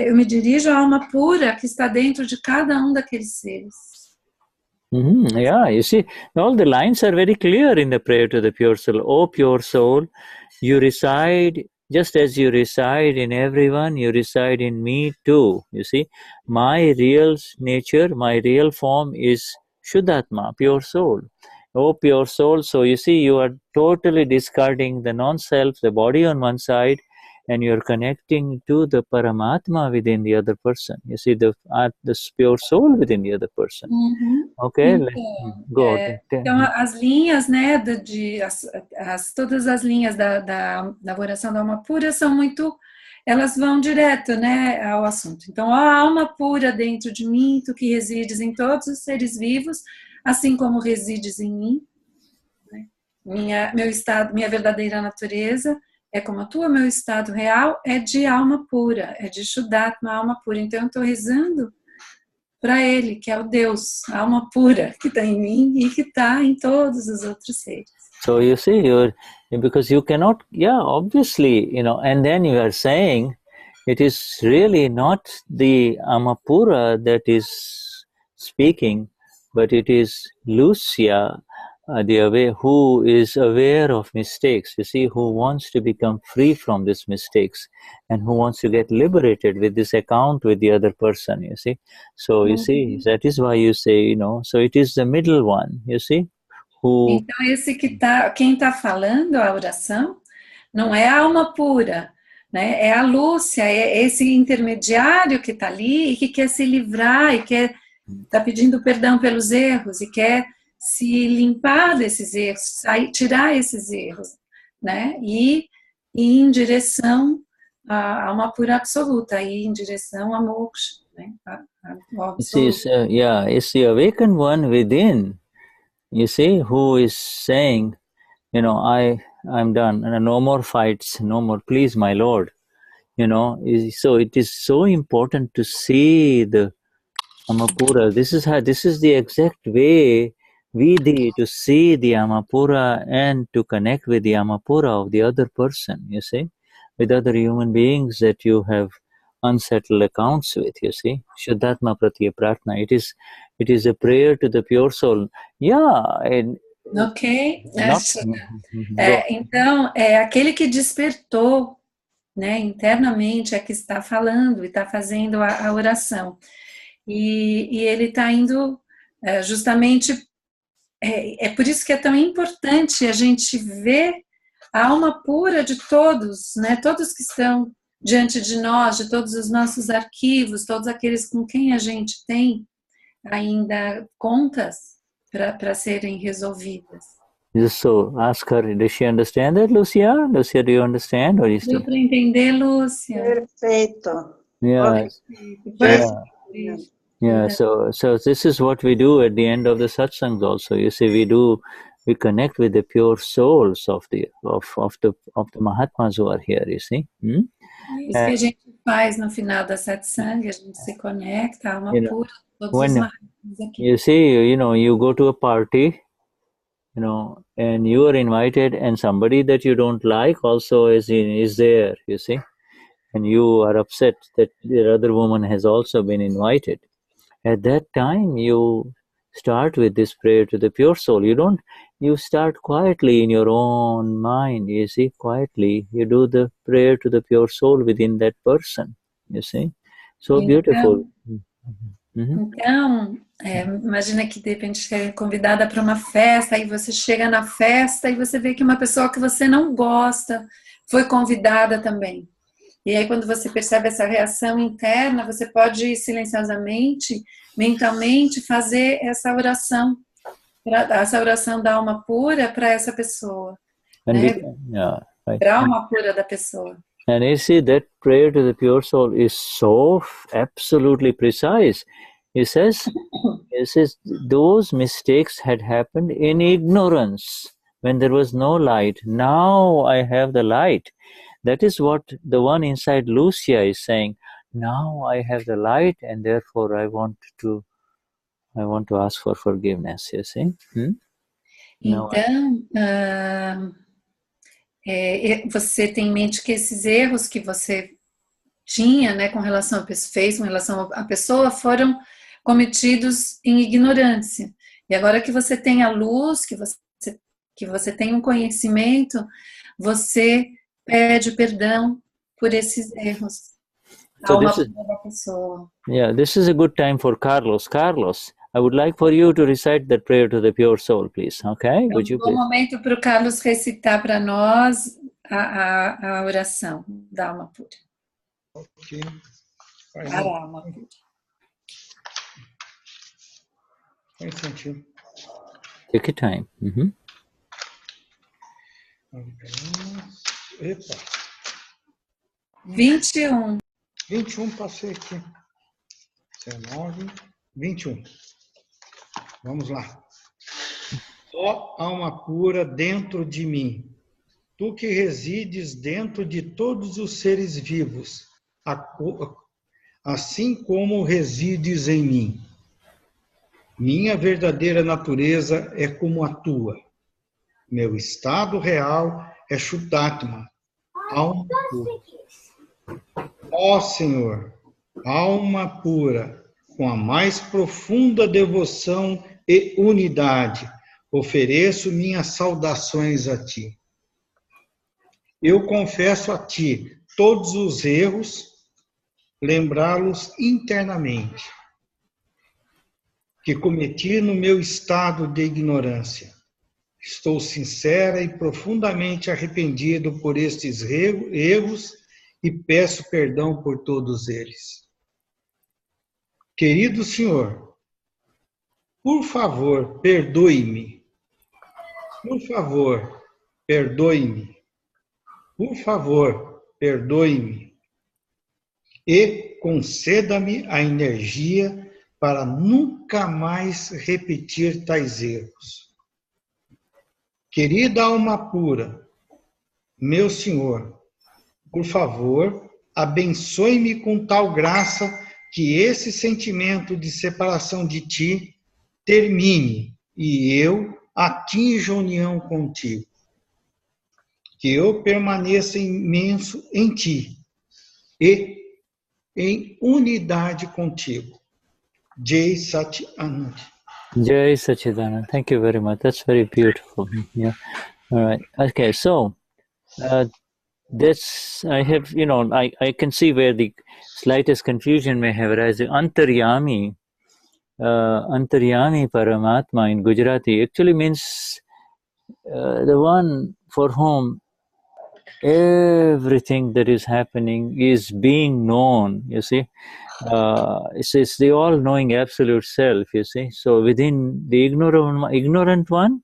eu me dirijo à alma pura que está dentro de cada um daqueles seres. Yeah, you see, all the lines are very clear in the prayer to the pure soul. Oh, pure soul, you reside, just as you reside in everyone, you reside in me too. You see, my real nature, my real form is Shuddhatma, pure soul. Oh, pure soul. So you see, you are totally discarding the non-self, the body on one side, and you're connecting to the Paramatma within the other person. You see, the pure soul within the other person. Okay, go. Então, as linhas, né, todas as linhas da oração da alma pura são elas vão direto, né, ao assunto. Então, a alma pura dentro de mim, tu que resides em todos os seres vivos, assim como resides em mim, né? Meu estado, minha verdadeira natureza é como a tua, meu estado real é de alma pura, é de Shuddhatma, alma pura. Então, eu estou rezando para ele, que é o Deus, a alma pura que está em mim e que está em todos os outros seres. So you see, because you cannot, obviously, and then you are saying it is really not the Amapura that is speaking, but it is Lucia, who is aware of mistakes, you see, who wants to become free from these mistakes and who wants to get liberated with this account with the other person, you see. So you see, that is why you say, so it is the middle one, you see. Então, quem está falando a oração não é a alma pura, né? É a Lúcia, é esse intermediário que está ali e que quer se livrar e está pedindo perdão pelos erros e quer se limpar desses erros, tirar esses erros, né? E ir em direção a alma pura absoluta, ir em direção a moksha, né? It's the awakened one within, you see, who is saying, I'm done, no more fights, no more, please, my Lord. So it is so important to see the Amapura. This is the exact way to see the Amapura and to connect with the Amapura of the other person, you see, with other human beings that you have unsettled accounts with, you see. Shuddhatma Pratya Pratna. It is a prayer to the pure soul. Ok. Então, aquele que despertou, né, internamente é que está falando e está fazendo a oração. E ele está indo justamente... É por isso que é tão importante a gente ver a alma pura de todos, né, todos que estão diante de nós, de todos os nossos arquivos, todos aqueles com quem a gente tem ainda contas para serem resolvidas. So ask her, does she understand that, Lucia? Lucia, do you understand? Or Deu para entender, Lúcia? Perfeito. So this is what we do at the end of the satsangs also. You see, we connect with the pure souls of the Mahatmas who are here, you see. Isso que a gente faz no final da satsang, a gente se conecta, a alma pura, todos os Maharajas aqui. You see, you go to a party, and you are invited, and somebody that you don't like also is there, you see, and you are upset that the other woman has also been invited. At that time, you start with this prayer to the pure soul. You start quietly in your own mind, you see, quietly. You do the prayer to the pure soul within that person, you see. So beautiful. Então, imagina que de repente você é convidada para uma festa, aí você chega na festa e você vê que uma pessoa que você não gosta foi convidada também. E aí quando você percebe essa reação interna, você pode silenciosamente, mentalmente, fazer essa oração da alma pura para essa pessoa. Para a alma pura da pessoa. And you see, that prayer to the pure soul is so absolutely precise. He says, those mistakes had happened in ignorance, when there was no light. Now I have the light. That is what the one inside Lucia is saying. Now I have the light, and therefore I want to ask for forgiveness, you see. Então, você tem em mente que esses erros que você tinha, né, com relação à pessoa, foram cometidos em ignorância. E agora que você tem a luz, que você tem um conhecimento, você pede perdão por esses erros. This is a good time for Carlos. Carlos, I would like for you to recite that prayer to the pure soul, please. Okay? Would you please? É um bom momento para o Carlos recitar para nós a oração da alma pura. Ok. Para a alma pura. Um instantinho. Take your time. Epa. 21. 21 passei aqui. 19, 21. Vamos lá. Ó alma pura dentro de mim, tu que resides dentro de todos os seres vivos, assim como resides em mim. Minha verdadeira natureza é como a tua. Meu estado real é Shuddhatma, alma pura. Ó Senhor, alma pura, com a mais profunda devoção e unidade, ofereço minhas saudações a Ti. Eu confesso a Ti todos os erros, lembrá-los internamente, que cometi no meu estado de ignorância. Estou sincera e profundamente arrependido por estes erros e peço perdão por todos eles. Querido Senhor, por favor, perdoe-me. Por favor, perdoe-me. Por favor, perdoe-me. E conceda-me a energia para nunca mais repetir tais erros. Querida alma pura, meu Senhor, por favor, abençoe-me com tal graça que esse sentimento de separação de Ti termine e eu atinja união contigo. Que eu permaneça imenso em Ti e em unidade contigo. Jai Satchidanand. Jai Satchidanand. Thank you very much. That's very beautiful. Yeah. All right. Okay. So, this I have. I can see where the slightest confusion may have arisen. Antaryami Paramatma in Gujarati actually means the one for whom everything that is happening is being known, you see. It's the all-knowing absolute self, you see. So within the ignorant one,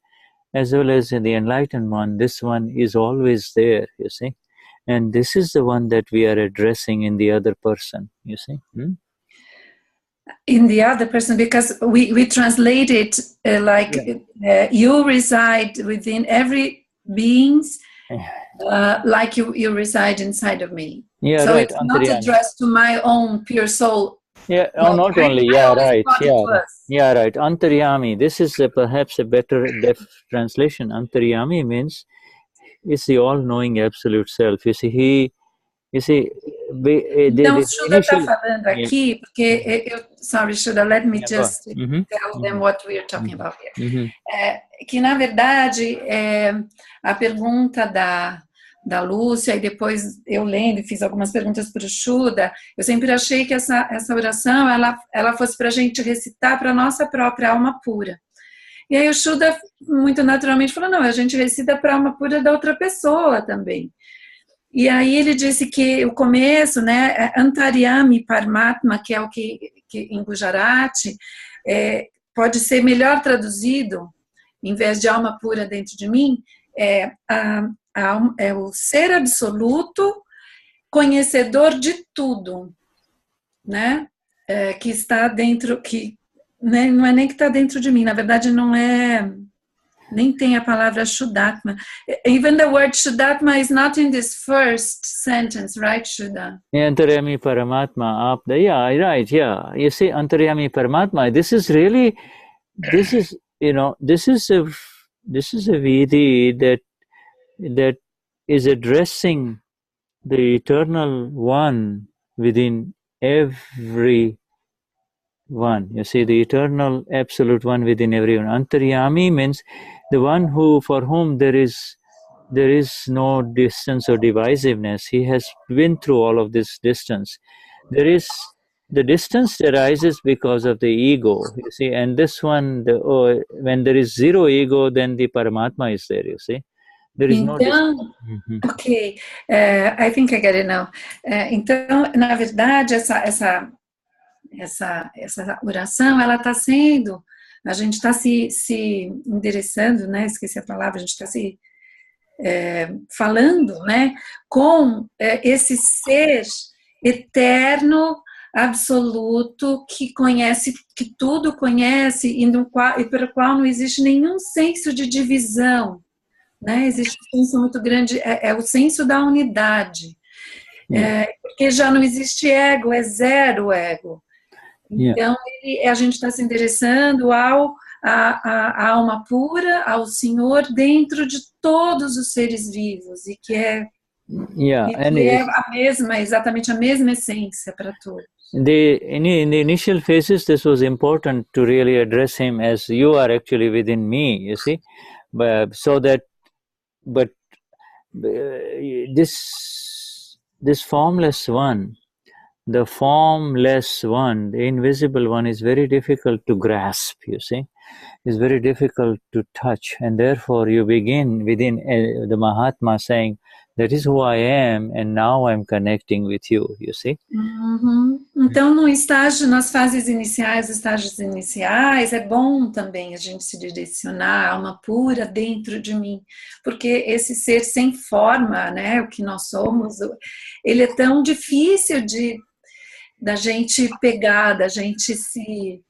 as well as in the enlightened one, this one is always there, you see. And this is the one that we are addressing in the other person, you see. In the other person, because we translate it you reside within every being's like you reside inside of me. Yeah, So right. it's not addressed to my own pure soul. Yeah, No, not I only. Yeah, always right. thought it was. Yeah, right. Antaryami. This is perhaps a better translation. Antaryami means it's the all-knowing absolute self. You see, Então, o Shuddha está falando Yeah. aqui, porque sorry, Shuddha, let me Yeah, just tell them what we are talking about here. Que, na verdade, a pergunta da Lúcia, e depois eu lendo e fiz algumas perguntas para o Shuddha, eu sempre achei que essa oração, ela fosse para a gente recitar para a nossa própria alma pura. E aí o Shuddha, muito naturalmente, falou, não, a gente recita para a alma pura da outra pessoa também. E aí ele disse que o começo, né, Antaryami Paramatma, que é o que em Gujarati, pode ser melhor traduzido, em vez de alma pura dentro de mim, é o ser absoluto, conhecedor de tudo, né, que está dentro, que né, não é nem que está dentro de mim, na verdade não é... Nem tem a palavra Shuddhatma. Even the word Shuddhatma is not in this first sentence, right, Shuddha? Antaryami Paramatma. Yeah, right. Yeah. You see, Antaryami Paramatma. This is a Vidi that is addressing the eternal one within every one. You see, the eternal absolute one within everyone. Antaryami means the one for whom there is no distance or divisiveness. He has been through all of this distance. There is the distance arises because of the ego, you see, and this one, when there is zero ego, then the Paramatma is there, you see. There is no distance. Ok, I think I get it now. Então, na verdade, essa oração, ela está sendo, a gente está se endereçando, né, esqueci a palavra, a gente está se falando, né, com esse ser eterno, absoluto, que conhece, que tudo conhece e para o qual não existe nenhum senso de divisão, né, existe um senso muito grande, é o senso da unidade, porque já não existe ego, é zero ego. Então, a gente está se endereçando à alma pura, ao Senhor, dentro de todos os seres vivos, e que é exatamente a mesma essência para todos. In the initial phases, this was important to really address him as you are actually within me, you see, but this formless one, the formless one, the invisible one, is very difficult to grasp, you see. It's very difficult to touch. And therefore you begin within the Mahatma saying, that is who I am, and now I'm connecting with you, you see. Então, nas fases iniciais, estágios iniciais, é bom também a gente se direcionar a alma pura dentro de mim, porque esse ser sem forma, né, o que nós somos, ele é tão difícil da gente pegar, da gente se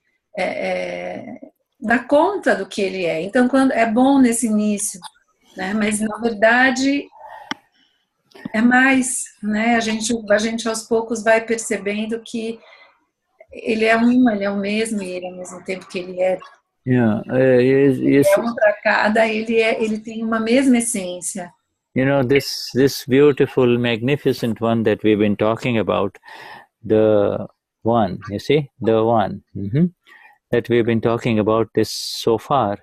dar conta do que ele é. Então, é bom nesse início, né, mas na verdade é mais, né, a gente aos poucos vai percebendo que ele é o mesmo, e ele ao mesmo tempo que ele é. É um para cada, ele tem uma mesma essência. You know, this beautiful, magnificent one that we've been talking about, the one, you see, the one that we've been talking about this so far.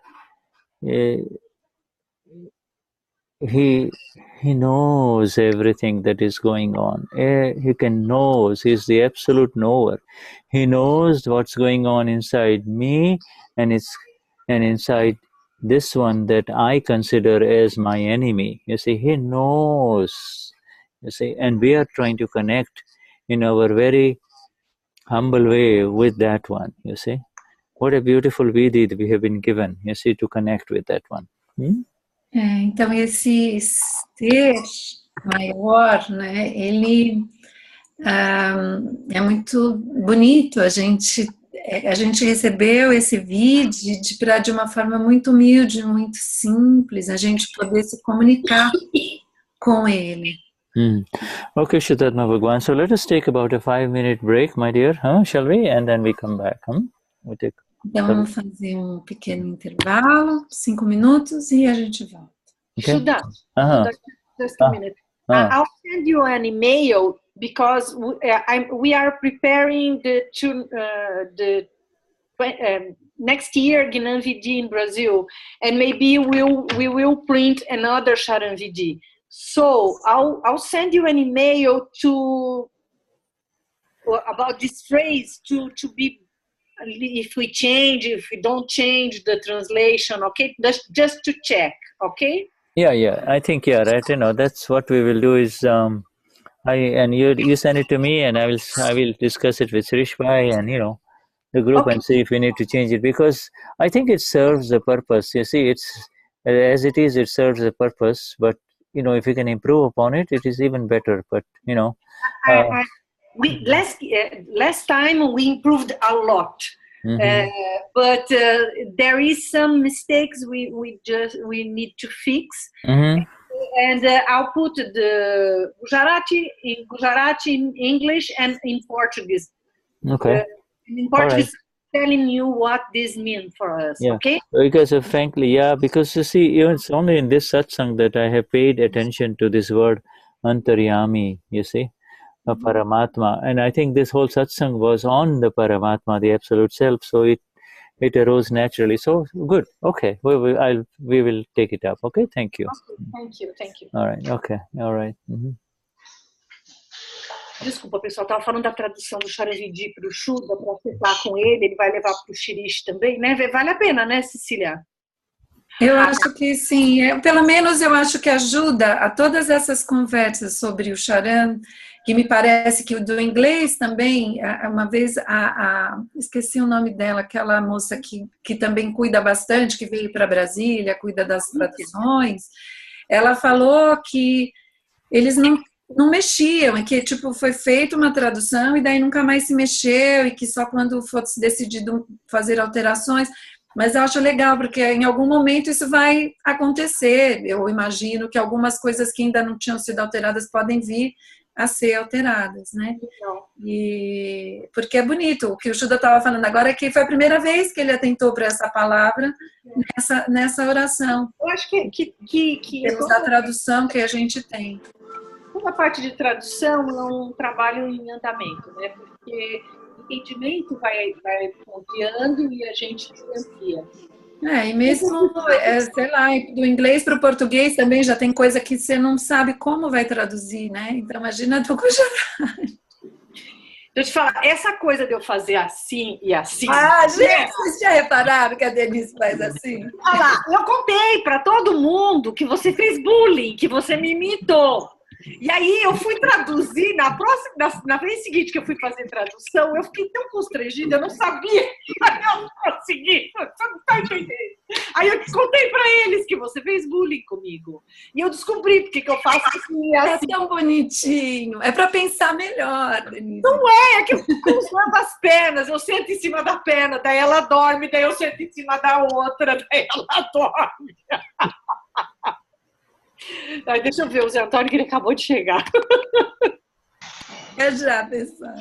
He knows everything that is going on. He knows. He's the absolute knower. He knows what's going on inside me and inside this one that I consider as my enemy. You see, he knows. You see, and we are trying to connect in our very humble way with that one. You see, what a beautiful vidhi we have been given. You see, to connect with that one. Então, esse ser maior, né, ele é muito bonito, a gente recebeu esse vídeo de uma forma muito humilde, muito simples, a gente poder se comunicar com ele, Okay, Shuddhatma Bhagwan. So let us take about a 5-minute break, my dear, shall we? And then we come back. We take... Então, vamos fazer pequeno intervalo, 5 minutos, e a gente volta. Okay. Shuddha, just a minute. I'll send you an email because we are preparing the next year Gnani VD in Brazil, and maybe we will print another Charan VD. So I'll send you an email about this phrase to be, if we don't change the translation, okay? Just to check, okay? Yeah. I think right. That's what we will do. Is you send it to me, and I will discuss it with Srish Bhai and the group, and see if we need to change it, because I think it serves the purpose. You see, it's as it is. It serves the purpose, but if you can improve upon it, it is even better. But last time we improved a lot. But there is some mistakes we need to fix, and I'll put the Gujarati in English and in Portuguese. Okay. In Portuguese, telling you what this means for us. Okay. Because frankly, because you see, it's only in this satsang that I have paid attention to this word antaryami. You see. Paramatma, and I think this whole satsang was on the Paramatma, the Absolute Self, so it arose naturally. So good. Okay, we will take it up. Okay, thank you. Thank you. All right. Okay. All right. Desculpa, pessoal, estava falando da tradução do Charan VD para o Shuddha, para acertar com ele vai levar para o Shirish também, né? Vale a pena, né, Cecília? Eu acho que sim, pelo menos eu acho que ajuda a todas essas conversas sobre o Charan, que me parece que o do inglês também, uma vez, esqueci o nome dela, aquela moça que também cuida bastante, que veio para Brasília, cuida das traduções, ela falou que eles não mexiam, e que tipo, foi feita uma tradução e daí nunca mais se mexeu, e que só quando fosse decidido fazer alterações. Mas eu acho legal, porque em algum momento isso vai acontecer. Eu imagino que algumas coisas que ainda não tinham sido alteradas podem vir a ser alteradas, né? E porque é bonito, o que o Shuddha estava falando agora é que foi a primeira vez que ele atentou para essa palavra nessa oração. Eu acho que temos a tradução que a gente tem. Toda a parte de tradução é um trabalho em andamento, né? Porque entendimento vai ampliando e a gente amplia. E mesmo, sei lá, do inglês para o português também já tem coisa que você não sabe como vai traduzir, né? Então, imagina do Gujarati. Deixa eu te falar, essa coisa de eu fazer assim e assim... gente, vocês já repararam que a Denize faz assim? Olha lá, eu contei para todo mundo que você fez bullying, que você me imitou. E aí eu fui traduzir, na vez seguinte que eu fui fazer tradução, eu fiquei tão constrangida, eu não sabia, eu não consegui, você não tá entendendo. Aí eu contei pra eles que você fez bullying comigo. E eu descobri porque que eu faço assim. É tão bonitinho, é pra pensar melhor, Denize. Não é que eu fico usando as pernas, eu sento em cima da perna, daí ela dorme, daí eu sento em cima da outra, daí ela dorme. Deixa eu ver o Zé Antônio, que ele acabou de chegar. Eu já, pessoal.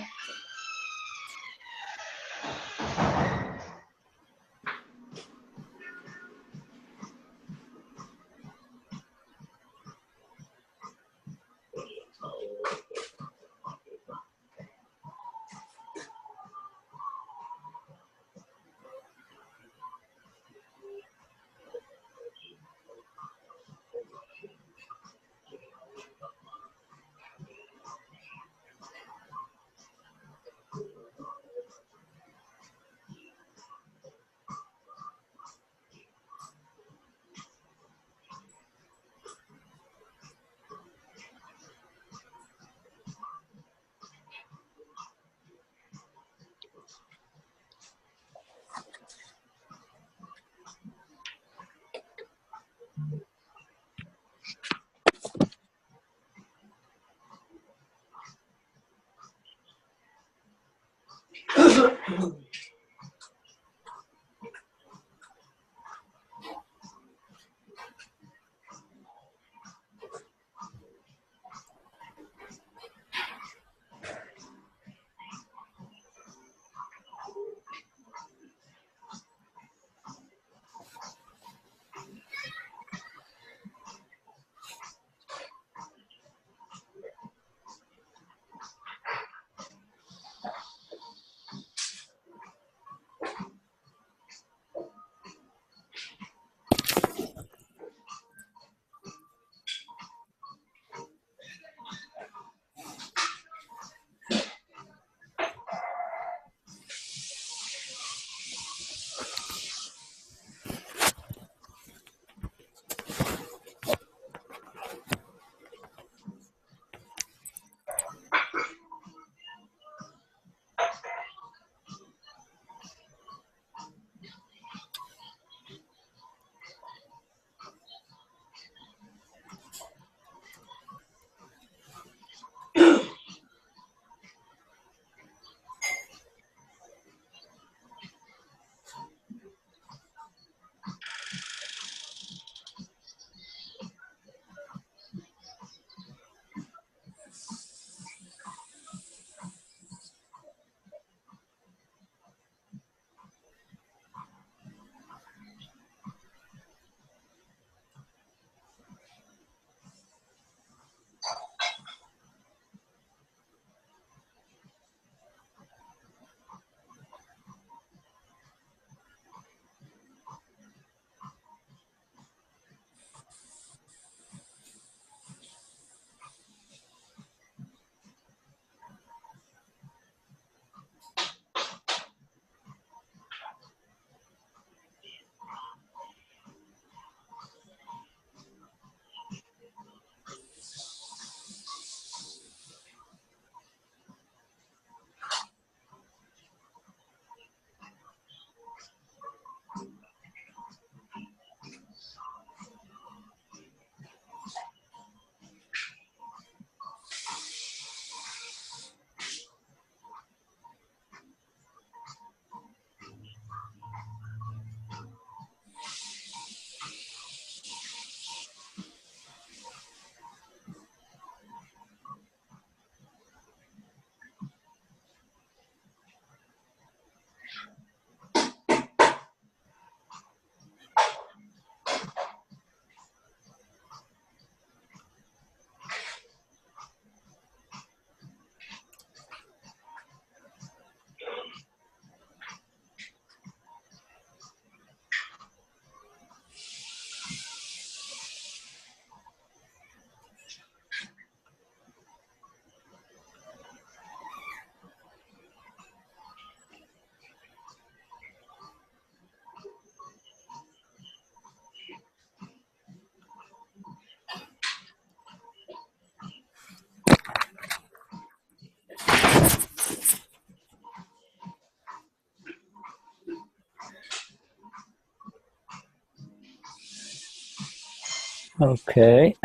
Okay.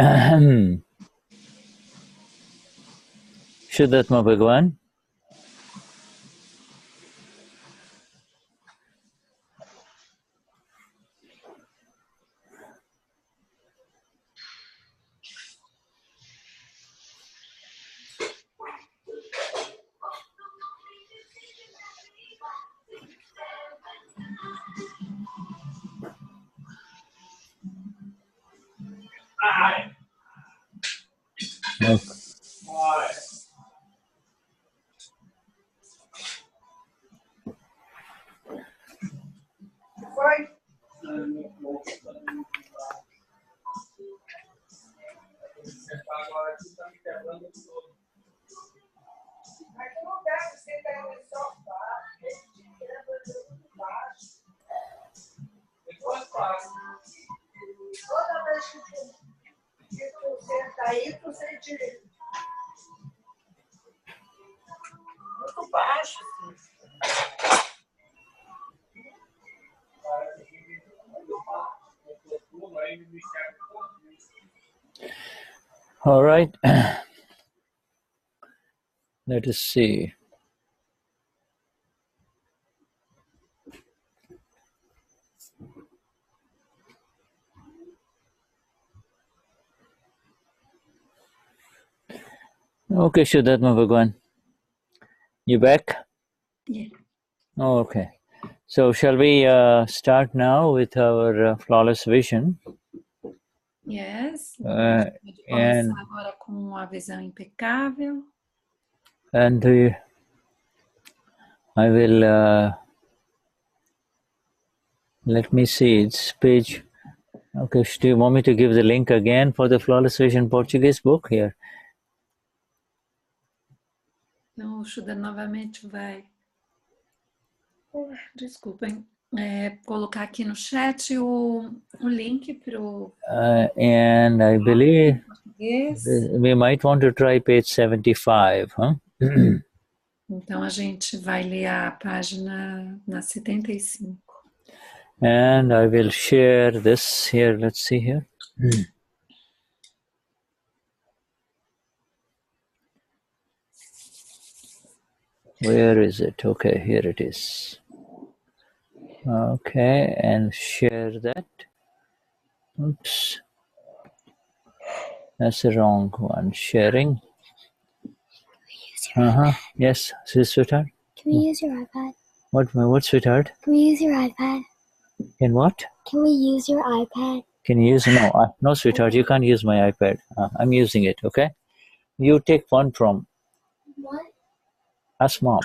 Vishuddhatma Bhagwan. Okay. All right. Let us see. Okay, Shuddhatma Bhagwan. You back? Yeah. Oh, okay. So shall we start now with our flawless vision? Yes. And Começar agora com a visão impecável. and I will let me see. It's page. Okay. Do you want me to give the link again for the Flawless Vision Portuguese book here? Então, o Shuddha novamente vai. Desculpem. Colocar aqui no chat o link para o And I believe português. we might want to try page 75, huh? Então a gente vai ler a página na 75. And I will share this here. Let's see here. Where is it? Okay, here it is. Okay, and share that. Oops. That's the wrong one. Sharing. Yes, sweetheart. Can we use your iPad? What, sweetheart? Can we use your iPad? Can what? Can we use your iPad? Can you use no, sweetheart. You can't use my iPad. I'm using it. Okay. You take one from. What? Ask mom.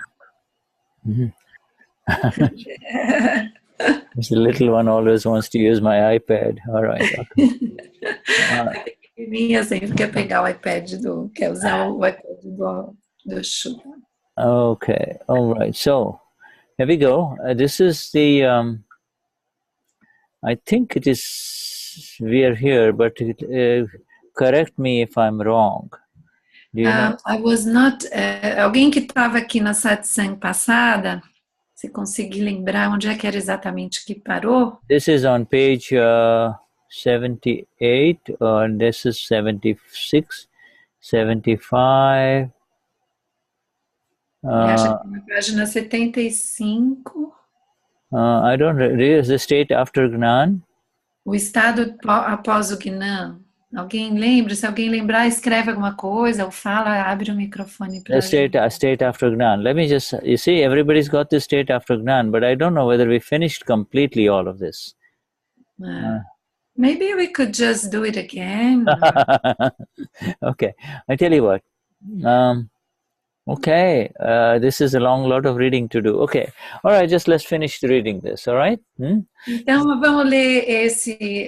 The little one always wants to use my iPad. All right. Okay. Minha sempre quer pegar o iPad quer usar o iPad do Shuddha. Okay. All right. So here we go. This is the. I think it is. We are here, but correct me if I'm wrong. Do you know? I was not. Alguém que estava aqui na satsang passada, se conseguir lembrar onde é que era exatamente que parou? This is on page 78, and this is 76, 75. Acho que na página 75. I don't know. The state after Gnan? O estado após o Gnan. Alguém lembra? Se alguém lembrar, escreve alguma coisa ou fala, abre o microfone para The state after Gnan. Let me just, you see, everybody's got the state after Gnan, but I don't know whether we finished completely all of this. Maybe we could just do it again. Okay, I tell you what. Okay, this is a long lot of reading to do. Okay, all right, just let's finish reading this, all right? Então, vamos ler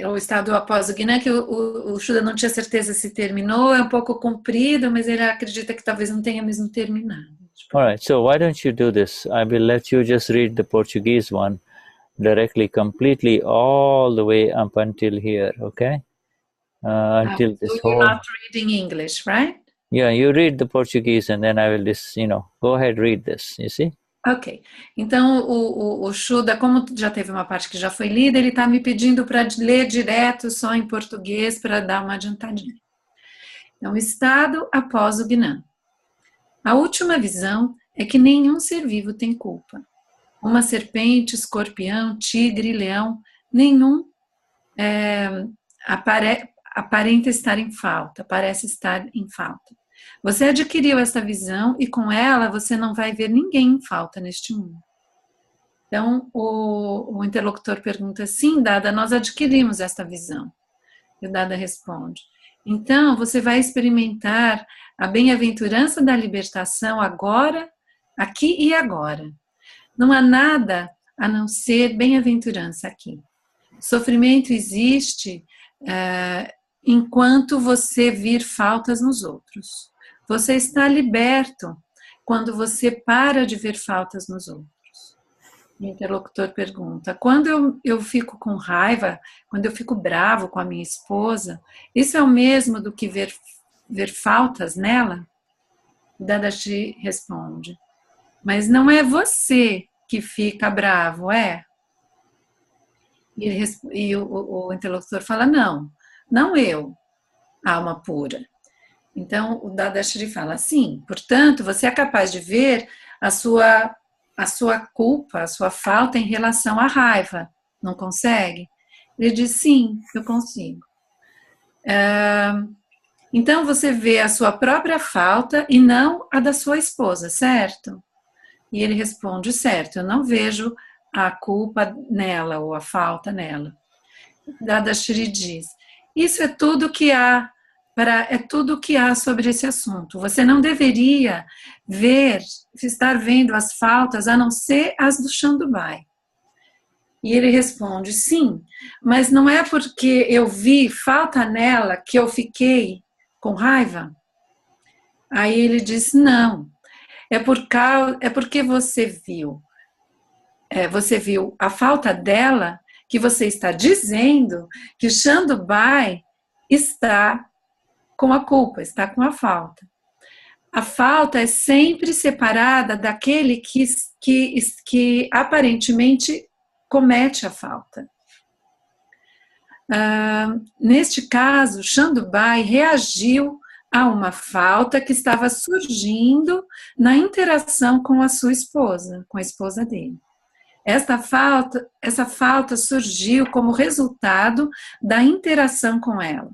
o estado após o Gnan, que o Shuddha não tinha certeza se terminou, é um pouco comprido, mas ele acredita que talvez não tenha mesmo terminado. All right, so why don't you do this? I will let you just read the Portuguese one directly, completely, all the way up until here, okay? Until this whole... You're not reading English, right? Yeah, you read the Portuguese and then I will just, go ahead, read this, you see? Ok. Então, o Shuddha, como já teve uma parte que já foi lida, ele está me pedindo para ler direto só em português para dar uma adiantadinha. Então, estado após o Gnana. A última visão é que nenhum ser vivo tem culpa. Uma serpente, escorpião, tigre, leão, nenhum aparenta estar em falta, parece estar em falta. Você adquiriu esta visão e com ela você não vai ver ninguém em falta neste mundo. Então, o interlocutor pergunta, sim, Dada, nós adquirimos esta visão. E o Dada responde, então você vai experimentar a bem-aventurança da libertação agora, aqui e agora. Não há nada a não ser bem-aventurança aqui. Sofrimento existe enquanto você vir faltas nos outros. Você está liberto quando você para de ver faltas nos outros. O interlocutor pergunta, quando eu fico com raiva, quando eu fico bravo com a minha esposa, isso é o mesmo do que ver faltas nela? Dadashri responde, mas não é você que fica bravo, é? E o interlocutor fala, não eu, alma pura. Então, o Dadashri fala, sim, portanto, você é capaz de ver a sua culpa, a sua falta em relação à raiva, não consegue? Ele diz, sim, eu consigo. Então, você vê a sua própria falta e não a da sua esposa, certo? E ele responde, certo, eu não vejo a culpa nela ou a falta nela. Dadashri diz, isso é tudo que há sobre esse assunto. Você não deveria estar vendo as faltas a não ser as do Shandubai. E ele responde, sim, mas não é porque eu vi falta nela que eu fiquei com raiva? Aí ele diz, não, é porque você viu a falta dela que você está dizendo que Shandubai está com a culpa, está com a falta. A falta é sempre separada daquele que aparentemente comete a falta. Neste caso, Shandubai reagiu a uma falta que estava surgindo na interação com a sua esposa, com a esposa dele. Essa falta surgiu como resultado da interação com ela.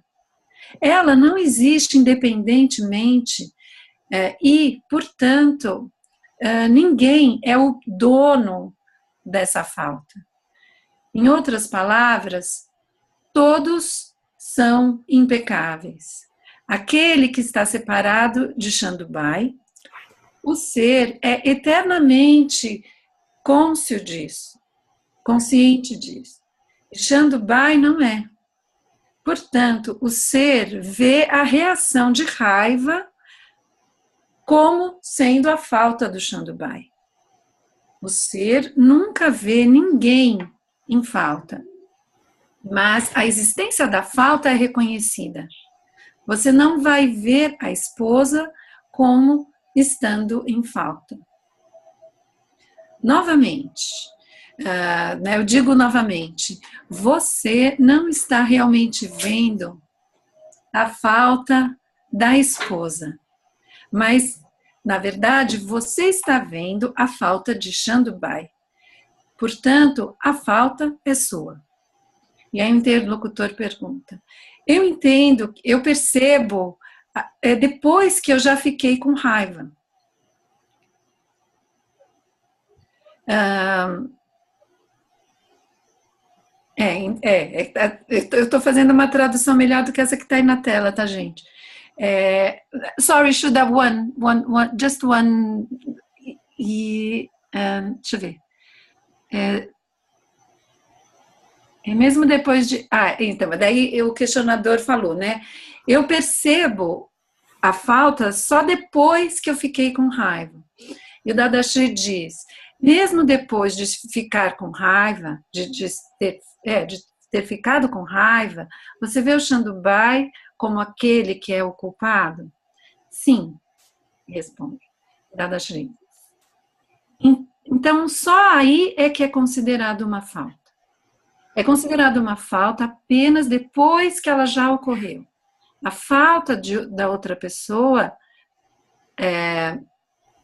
Ela não existe independentemente e, portanto, ninguém é o dono dessa falta. Em outras palavras, todos são impecáveis. Aquele que está separado de Shandubai, o ser é eternamente consciente disso. E Shandubai não é. Portanto, o ser vê a reação de raiva como sendo a falta do Shandubai. O ser nunca vê ninguém em falta, mas a existência da falta é reconhecida. Você não vai ver a esposa como estando em falta. Novamente, eu digo novamente, você não está realmente vendo a falta da esposa, mas, na verdade, você está vendo a falta de Shandubai. Portanto, a falta é sua. E aí o interlocutor pergunta, eu percebo, depois que eu já fiquei com raiva. Eu estou fazendo uma tradução melhor do que essa que está aí na tela, tá, gente? Sorry, Shuddha, just one. Deixa eu ver. Mesmo depois de. Então, daí o questionador falou, né? Eu percebo a falta só depois que eu fiquei com raiva. E o Dadashri diz, mesmo depois de ficar com raiva, de ter ficado com raiva, você vê o Shandubai como aquele que é o culpado? Sim, responde Dadashri. Então, só aí é que é considerado uma falta. É considerado uma falta apenas depois que ela já ocorreu. A falta da outra pessoa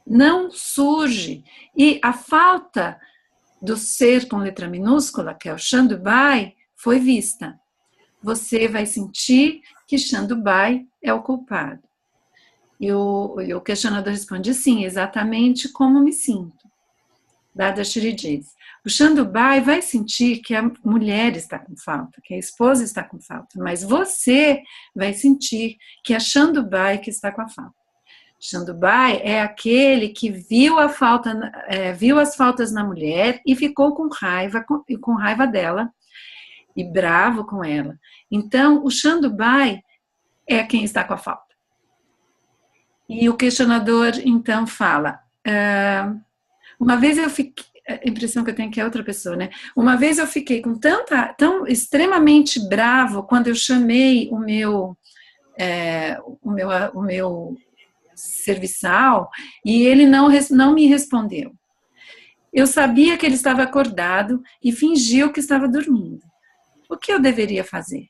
não surge. E a falta do ser com letra minúscula, que é o Shandubai, foi vista. Você vai sentir que Shandubai é o culpado. E o questionador responde, sim, exatamente como me sinto. Dadashri diz, o Shandubai vai sentir que a mulher está com falta, que a esposa está com falta, mas você vai sentir que é Shandubai que está com a falta. Shandubai é aquele que viu a falta, viu as faltas na mulher e ficou com raiva dela e bravo com ela. Então, o Shandubai é quem está com a falta. E o questionador, então, fala, uma vez eu fiquei, a impressão que eu tenho que é outra pessoa, né? Uma vez eu fiquei com tão extremamente bravo quando eu chamei o meu serviçal e ele não me respondeu. Eu sabia que ele estava acordado e fingiu que estava dormindo. O que eu deveria fazer?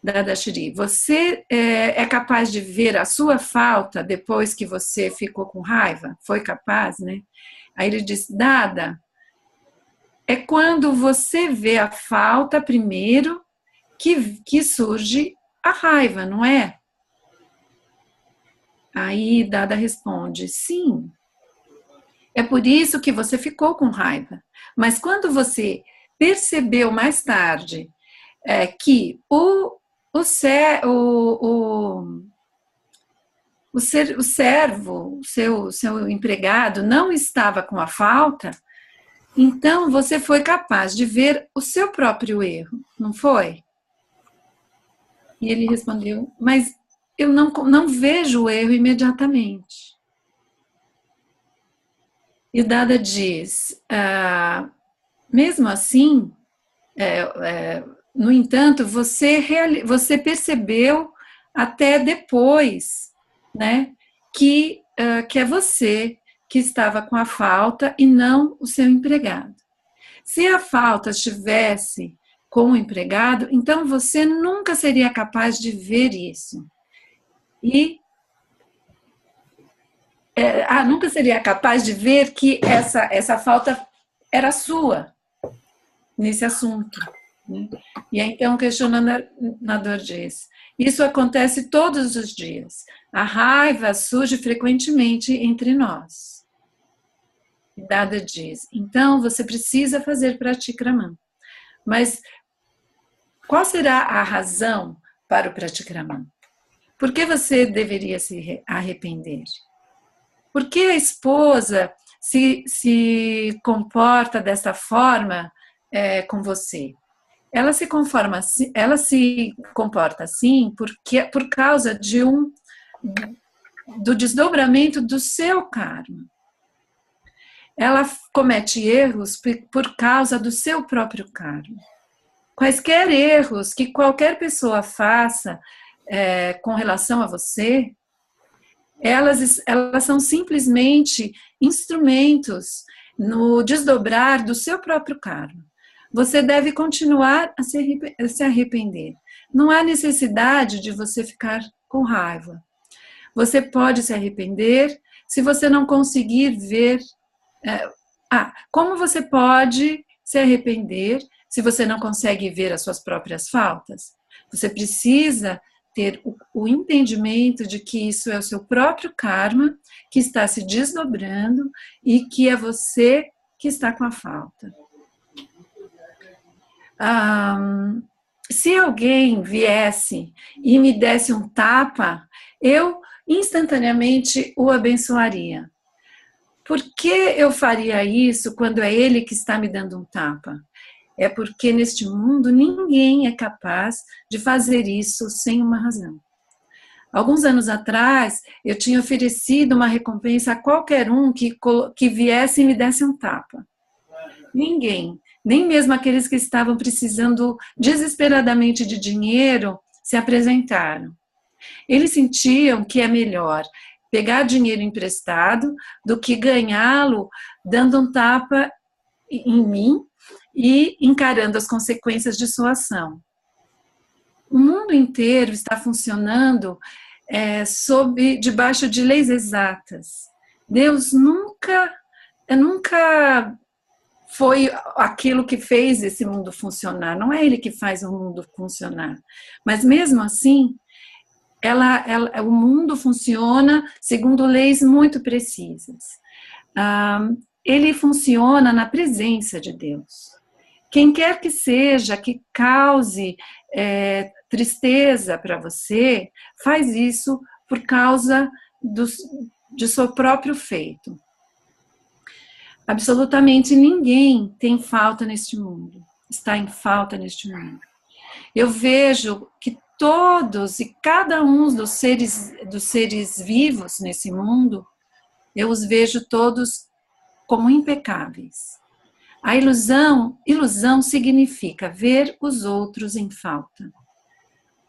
Dadashri, você é capaz de ver a sua falta depois que você ficou com raiva? Foi capaz, né? Aí ele diz, Dada, é quando você vê a falta primeiro que surge a raiva, não é? Aí Dada responde, sim. É por isso que você ficou com raiva. Mas quando você percebeu mais tarde que o servo, seu empregado, não estava com a falta, então você foi capaz de ver o seu próprio erro, não foi? E ele respondeu, mas eu não vejo o erro imediatamente. E Dada diz, mesmo assim, no entanto, você percebeu até depois, né, que é você que estava com a falta e não o seu empregado. Se a falta estivesse com o empregado, então você nunca seria capaz de ver isso. E nunca seria capaz de ver que essa falta era sua nesse assunto. Né? E aí, então o questionador diz, isso acontece todos os dias. A raiva surge frequentemente entre nós. E Dada diz, então você precisa fazer Pratikraman. Mas qual será a razão para o Pratikraman? Por que você deveria se arrepender? Por que a esposa se comporta dessa forma com você? Ela se comporta assim por causa do desdobramento do seu karma. Ela comete erros por causa do seu próprio karma. Quaisquer erros que qualquer pessoa faça com relação a você, elas são simplesmente instrumentos no desdobrar do seu próprio karma. Você deve continuar a se arrepender. Não há necessidade de você ficar com raiva. Você pode se arrepender se você não conseguir ver... como você pode se arrepender se você não consegue ver as suas próprias faltas? Você precisa ter o entendimento de que isso é o seu próprio karma que está se desdobrando e que é você que está com a falta. Se alguém viesse e me desse um tapa, eu instantaneamente o abençoaria. Por que eu faria isso quando é ele que está me dando um tapa? É porque neste mundo ninguém é capaz de fazer isso sem uma razão. Alguns anos atrás, eu tinha oferecido uma recompensa a qualquer um que viesse e me desse um tapa. Ninguém, nem mesmo aqueles que estavam precisando desesperadamente de dinheiro, se apresentaram. Eles sentiam que é melhor pegar dinheiro emprestado do que ganhá-lo dando um tapa em mim e encarando as consequências de sua ação. O mundo inteiro está funcionando debaixo de leis exatas. Deus nunca foi aquilo que fez esse mundo funcionar. Não é Ele que faz o mundo funcionar. Mas mesmo assim, o mundo funciona segundo leis muito precisas. Ele funciona na presença de Deus. Quem quer que seja que cause tristeza para você, faz isso por causa de seu próprio feito. Absolutamente ninguém tem falta neste mundo, está em falta neste mundo. Eu vejo que todos e cada um dos seres vivos nesse mundo, eu os vejo todos como impecáveis. A ilusão significa ver os outros em falta.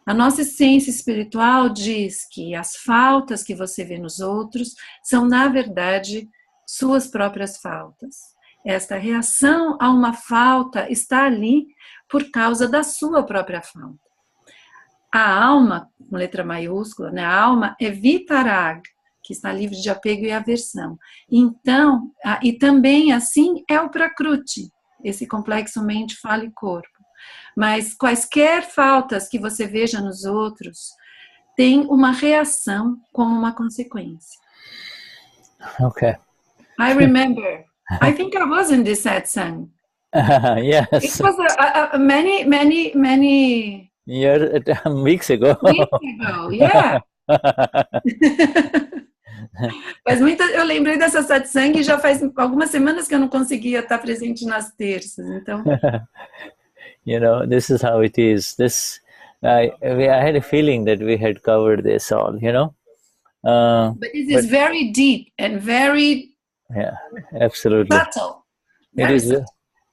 A nossa essência espiritual diz que as faltas que você vê nos outros são, na verdade, suas próprias faltas. Esta reação a uma falta está ali por causa da sua própria falta. A alma, com letra maiúscula, né? A alma é Vitaraag, que está livre de apego e aversão. Então, e também assim é o prakruti, esse complexo mente, fala e corpo. Mas quaisquer faltas que você veja nos outros, tem uma reação como uma consequência. Okay. I remember, I think I was in this satsang. Yes. It was many weeks ago. Yeah. Eu lembrei dessa satsang e já faz algumas semanas que eu não conseguia estar presente nas terças, então. You know, this is how it is. I had a feeling that we had covered this all, you know. But this is very deep and very absolutely subtle. It is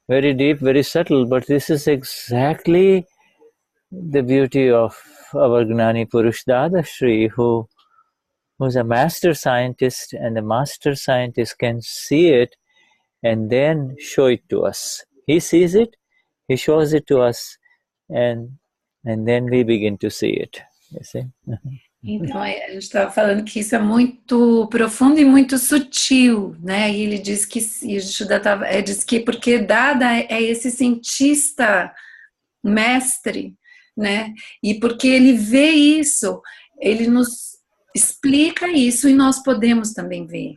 very deep, very subtle, but this is exactly the beauty of our Gnani Purush Dadashri, who's a master scientist, and the master scientist can see it and then show it to us. He sees it, he shows it to us, and then we begin to see it. You see? Então, a gente estava falando que isso é muito profundo e muito sutil, né? E ele diz que, e o Shuddha diz que porque Dada é esse cientista mestre, né? E porque ele vê isso, ele nos explica isso e nós podemos também ver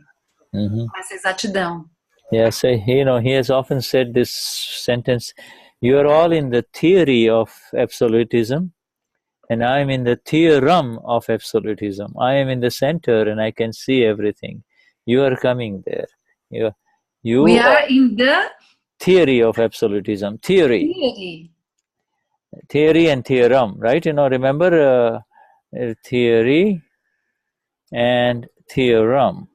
com essa exatidão. Yes, you know, he has often said this sentence, you are all in the theory of absolutism, and I am in the theorem of absolutism. I am in the center and I can see everything. You are coming there. We are in the theory of absolutism. Theory and theorem, right? You know, remember theory and theorem.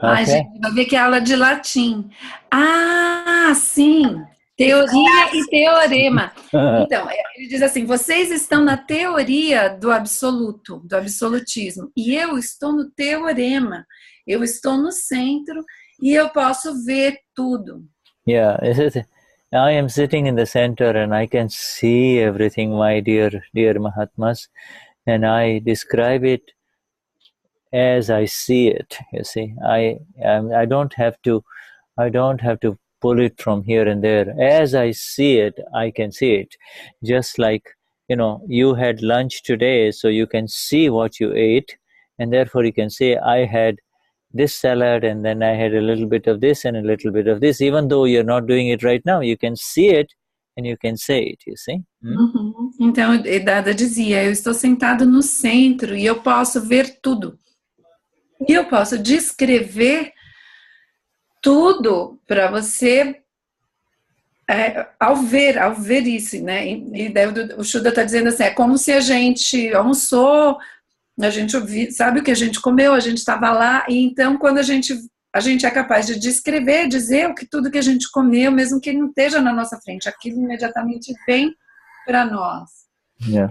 Okay. Gente, vai ver que é aula de latim. Ah, sim! Teoria e teorema. Então, ele diz assim, vocês estão na teoria do absoluto, do absolutismo, e eu estou no teorema. Eu estou no centro e eu posso ver tudo. Yeah, I am sitting in the center and I can see everything, my dear Mahatmas, and I describe it as I see it. You see, I don't have to pull it from here and there. As I see it, I can see it. Just like, you know, you had lunch today, so you can see what you ate, and therefore you can say, I had this salad, and then I had a little bit of this and a little bit of this. Even though you're not doing it right now, you can see it and you can say it, you see? Então, Dada dizia, eu estou sentado no centro e eu posso ver tudo. E eu posso descrever tudo para você ao ver isso, né? E daí o Shuddha está dizendo assim, é como se a gente almoçou, a gente sabe o que a gente comeu, a gente estava lá, e então quando a gente é capaz de descrever, dizer tudo que a gente comeu, mesmo que não esteja na nossa frente, aquilo imediatamente vem para nós. Yeah.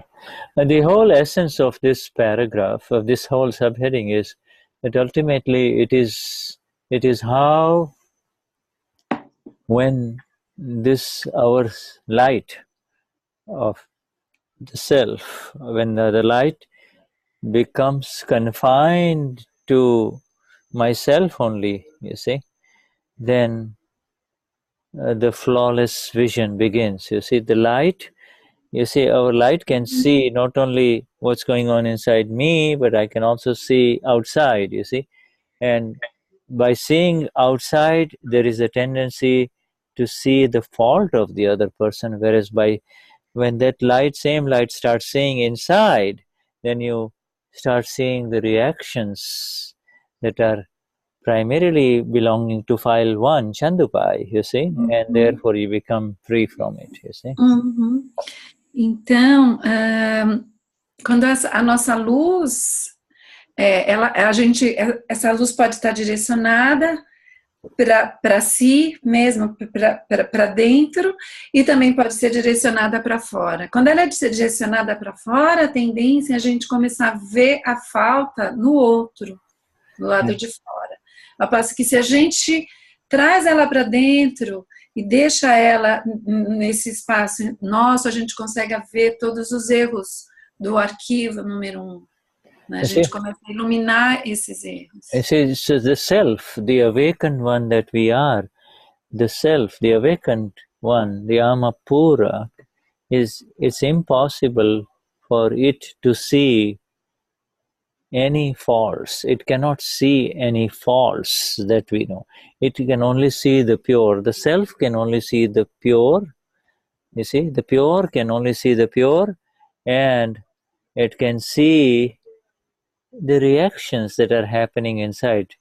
And the whole essence of this paragraph, of this whole subheading, is that ultimately it is how, when this our light of the self, when the light becomes confined to myself only, you see, then the flawless vision begins. You see, the light, you see, our light can see not only what's going on inside me, but I can also see outside, you see. And by seeing outside, there is a tendency to see the fault of the other person, whereas when that same light starts seeing inside, then you start seeing the reactions that are primarily belonging to file 1, Chandupai, you see, and therefore you become free from it, you see. Então, quando a nossa luz, essa luz pode estar direcionada para si mesmo, para dentro, e também pode ser direcionada para fora. Quando ela é direcionada para fora, a tendência é a gente começar a ver a falta no outro, do lado de fora. Ao passo que se a gente traz ela para dentro e deixa ela nesse espaço nosso, a gente consegue ver todos os erros do arquivo número 1. Né? A gente começa a iluminar esses erros. So the self, the awakened one that we are, the self, the awakened one, the Amapura, it's impossible for it to see any faults. It cannot see any faults that we know. It can only see the pure. The self can only see the pure. You see, the pure can only see the pure, and it can see the reactions that are happening inside.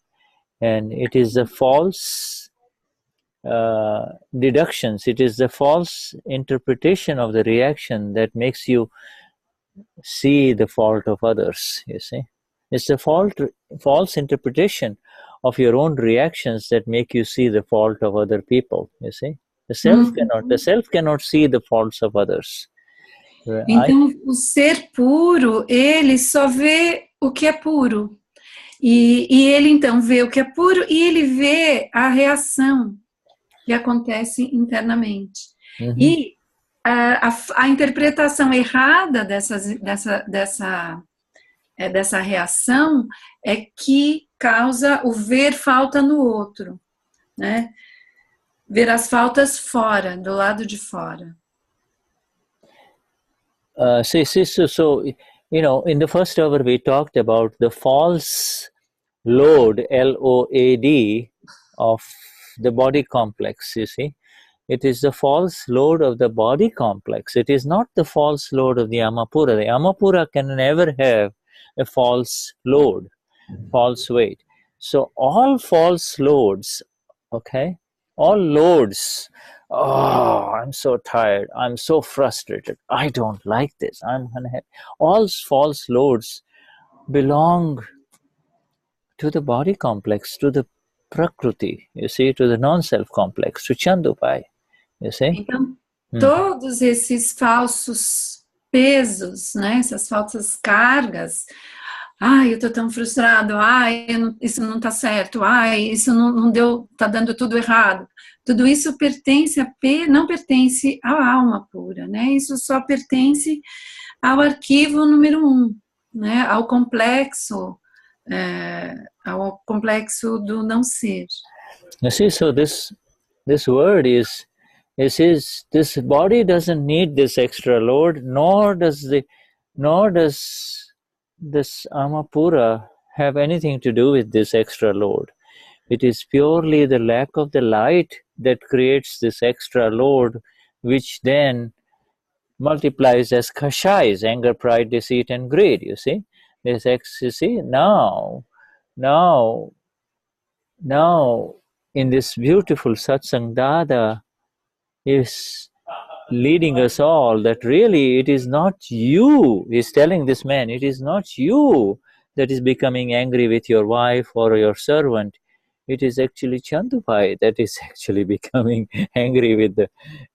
And it is the false deductions, it is the false interpretation of the reaction that makes you see the fault of others, you see. It's the false interpretation of your own reactions that make you see the fault of other people, you see. The self cannot see the faults of others. Então, o ser puro, ele só vê o que é puro. E ele, então, vê o que é puro e ele vê a reação que acontece internamente. E a interpretação errada dessa reação é que causa o ver falta no outro, né? Ver as faltas fora, do lado de fora. So, you know, in the first hour we talked about the false load, L-O-A-D, of the body complex, you see. It is the false load of the body complex. It is not the false load of the Amapura. The Amapura can never have a false load, false weight. So all false loads, okay, all loads, oh, I'm so tired, I'm so frustrated, I don't like this, I'm unhappy. All false loads belong to the body complex, to the prakruti, you see, to the non-self complex, to Chandupai, you see. Então, todos esses falsos pesos, né, essas falsas cargas, ai, eu tô tão frustrado, ai, isso não tá certo, ai, isso não deu, tá dando tudo errado. Tudo isso não pertence à alma pura, né? Isso só pertence ao arquivo número 1, né? Ao complexo do não ser. You see, so this word is this body doesn't need this extra load, nor does this Amapura have anything to do with this extra load. It is purely the lack of the light that creates this extra load, which then multiplies as kashais, anger, pride, deceit, and greed, you see. You see, now, in this beautiful satsang, Dada is leading us all that really it is not you, he's telling this man, it is not you that is becoming angry with your wife or your servant. It is actually Chandupai that is actually becoming angry with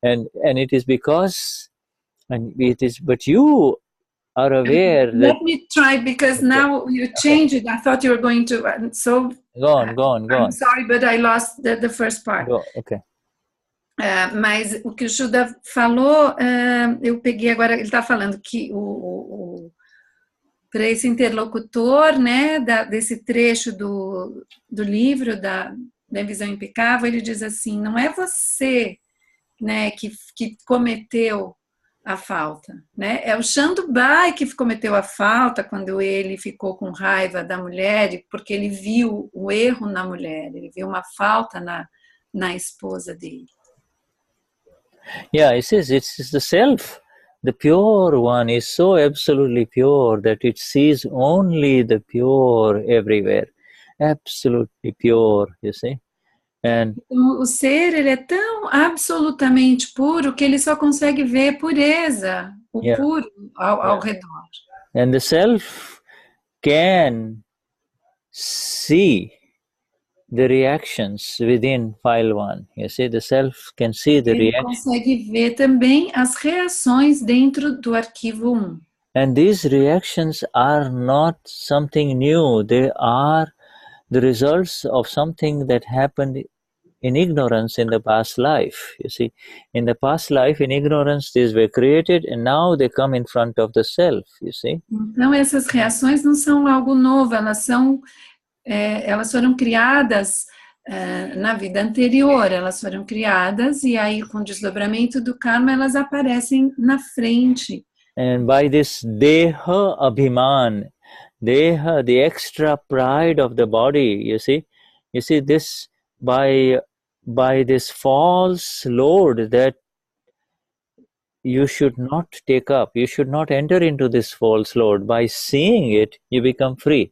and it is because And it is, but you are aware that... Let me try, because now you changed it. I thought you were going to... So Go on. I'm sorry, but I lost the first part. Okay. Mas o que o Shuddha falou, eu peguei agora, ele está falando que para esse interlocutor, né, desse trecho do livro da visão impecável, ele diz assim, não é você, né, que cometeu a falta, né? É o Shandubai que cometeu a falta quando ele ficou com raiva da mulher, porque ele viu o erro na mulher, ele viu uma falta na esposa dele. Yeah, it says it's the self. The pure one is so absolutely pure that it sees only the pure everywhere. Absolutely pure, you see. And o ser, ele é tão absolutamente puro que ele só consegue ver pureza, o puro ao redor. And the self can see the reactions within file 1. You see, the self can see the reactions. Ele consegue ver também as reações dentro do arquivo 1. And these reactions are not something new. They are the results of something that happened in ignorance in the past life. You see, in the past life, in ignorance, these were created, and now they come in front of the self. You see. Então essas reações não são algo novo. Elas foram criadas na vida anterior. Elas foram criadas e aí, com o desdobramento do karma, elas aparecem na frente. And by this deha abhiman, deha, the extra pride of the body, you see this by this false load that you should not take up. You should not enter into this false load. By seeing it, you become free.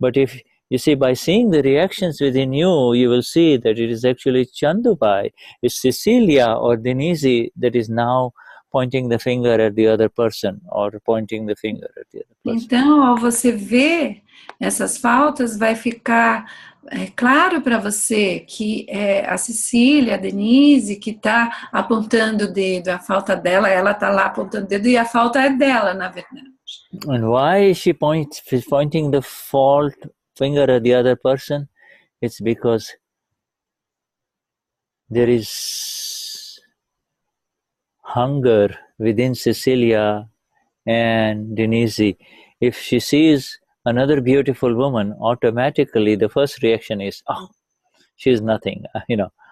But if you see, by seeing the reactions within you, you will see that it is actually Chandubai, it's Cecilia or Denize that is now pointing the finger at the other person or pointing the finger at the other person. Então, ao você ver essas faltas, vai ficar claro para você que é a Cecília, a Denize, que está apontando o dedo. A falta dela, ela está lá apontando o dedo e a falta é dela, na verdade. And why is she pointing the fault finger at the other person? It's because there is hunger within Cecilia and Denize. If she sees another beautiful woman, automatically the first reaction is, oh, she's nothing,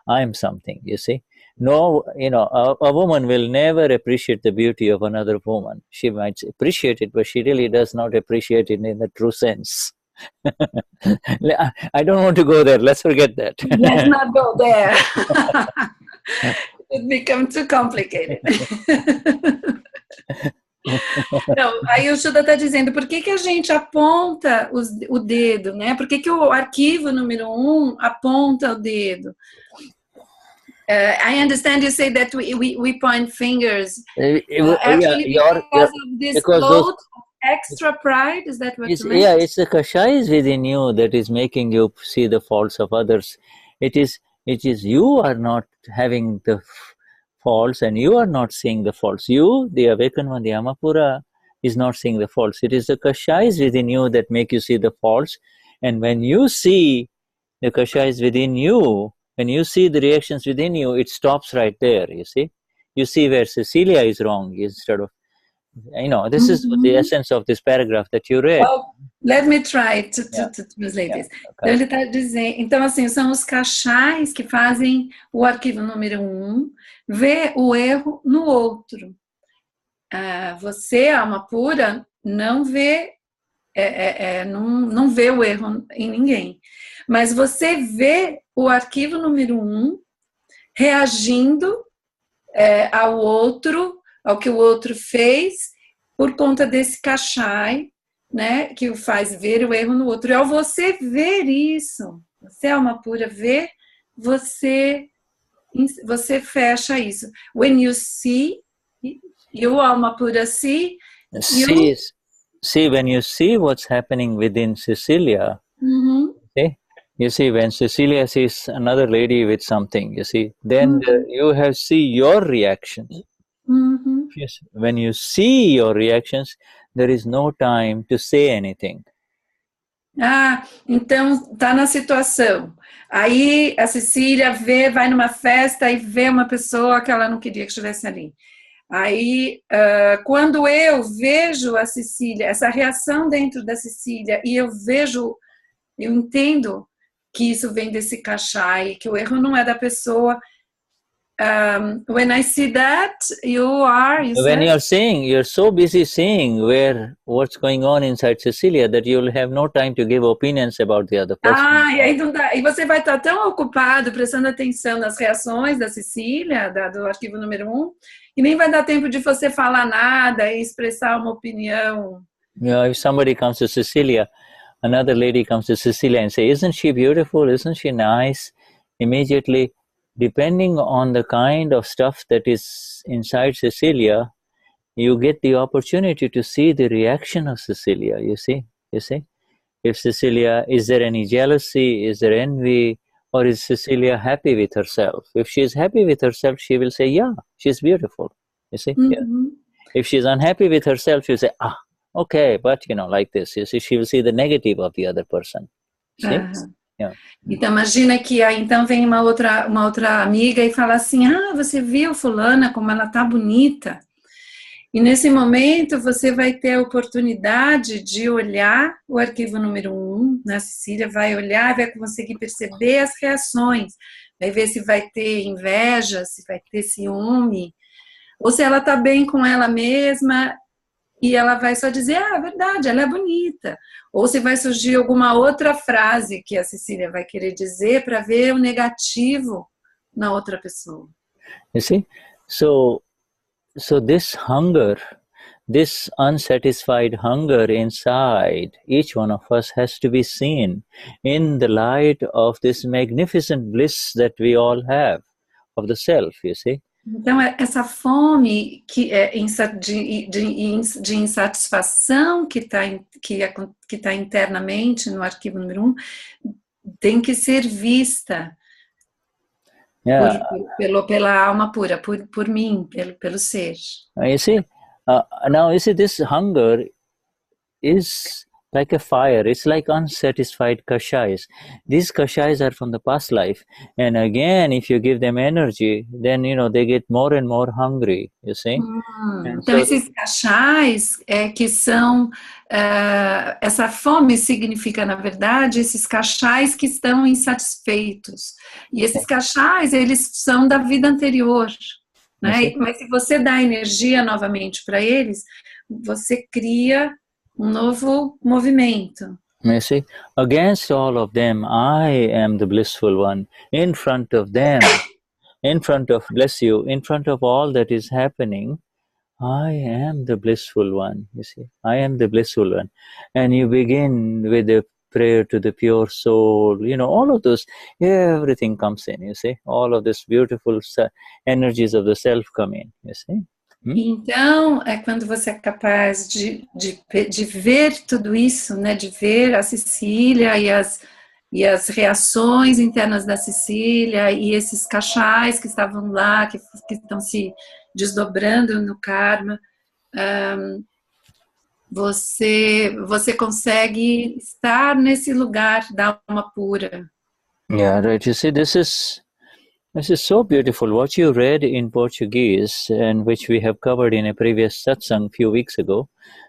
I am something, you see. No, a woman will never appreciate the beauty of another woman. She might appreciate it, but she really does not appreciate it in the true sense. I don't want to go there. Let's forget that. Let's not go there. It becomes too complicated. Não, aí o Shuddha está dizendo, por que a gente aponta o dedo, né? Por que o arquivo número 1 aponta o dedo? I understand you say that we point fingers. Actually, because of this load, extra pride, is that what you meant? Yeah, it's the kashais within you that is making you see the faults of others. It is you are not having the faults and you are not seeing the faults. You, the awakened one, the Amapura, is not seeing the faults. It is the kashais within you that make you see the faults. And when you see the kashais within you, when you see the reactions within you, it stops right there, you see. You see where Cecilia is wrong instead of, this is the essence of this paragraph that you read. Well, let me try to translate this. Okay. Então, ele está dizendo, então, assim, são os kashais que fazem o arquivo número 1 ver o erro no outro. Você, alma pura, não vê, não vê o erro em ninguém. Mas você vê o arquivo número 1 reagindo ao outro, ao que o outro fez, por conta desse kashai, né, que o faz ver o erro no outro. E ao você ver isso, você, alma pura, ver, você fecha isso. When you see, you, alma pura, see, see, when you see what's happening within Cecilia, okay? You see, when Cecilia sees another lady with something, you see, then you see your reaction. when you see your reactions, there is no time to say anything. Ah, então tá na situação. Aí a Cecília vai numa festa e vê uma pessoa que ela não queria que estivesse ali. Aí, quando eu vejo a Cecília, essa reação dentro da Cecília, e eu entendo que isso vem desse Kashai, que o erro não é da pessoa. When I see that, When you're seeing, you're so busy seeing what's going on inside Cecilia that you'll have no time to give opinions about the other person. E aí não dá. E você vai estar tão ocupado prestando atenção nas reações da Cecília, do arquivo número 1, e nem vai dar tempo de você falar nada e expressar uma opinião. If somebody comes to Cecilia, another lady comes to Cecilia and say, "Isn't she beautiful? Isn't she nice?" Immediately, depending on the kind of stuff that is inside Cecilia, you get the opportunity to see the reaction of Cecilia, you see. If Cecilia, is there any jealousy, is there envy, or is Cecilia happy with herself? If she is happy with herself, she will say, yeah, she's beautiful, you see. Mm-hmm. Yeah. If she's unhappy with herself, she'll say, okay, but like this, you see, she will see the negative of the other person. See? Yeah. Então imagina que aí então vem uma outra amiga e fala assim, você viu fulana como ela tá bonita? E nesse momento você vai ter a oportunidade de olhar o arquivo número 1, né? A Cecília vai olhar, vai conseguir perceber as reações, vai ver se vai ter inveja, se vai ter ciúme, ou se ela tá bem com ela mesma e ela vai só dizer, é verdade, ela é bonita. Ou se vai surgir alguma outra frase que a Cecília vai querer dizer para ver o negativo na outra pessoa. You see? So this hunger, this unsatisfied hunger inside each one of us has to be seen in the light of this magnificent bliss that we all have of the self, you see? Então, essa fome que é de insatisfação que tá internamente no arquivo número 1 tem que ser vista pela alma pura, por mim, pelo ser. You see, now you see, this hunger is like a fire. It's like unsatisfied kashais. These kashais are from the past life, and again, if you give them energy, then they get more and more hungry. You see. Então esses kashais que são essa fome significa na verdade esses kashais que estão insatisfeitos. E esses kashais eles são da vida anterior, né? Mas se você dá energia novamente para eles, você cria um novo movimento. You see, against all of them, I am the blissful one. In front of them, in front of, bless you, in front of all that is happening, I am the blissful one, you see. I am the blissful one. And you begin with a prayer to the pure soul, all of those, everything comes in, you see. All of this beautiful energies of the self come in, you see. Então, é quando você é capaz de ver tudo isso, né? De ver a Cecília e as reações internas da Cecília e esses kashais que estavam lá, que estão se desdobrando no karma, você consegue estar nesse lugar da alma pura. Yeah, right. You see, this is so beautiful. What you read in Portuguese, and which we have covered in a previous satsang a few weeks ago,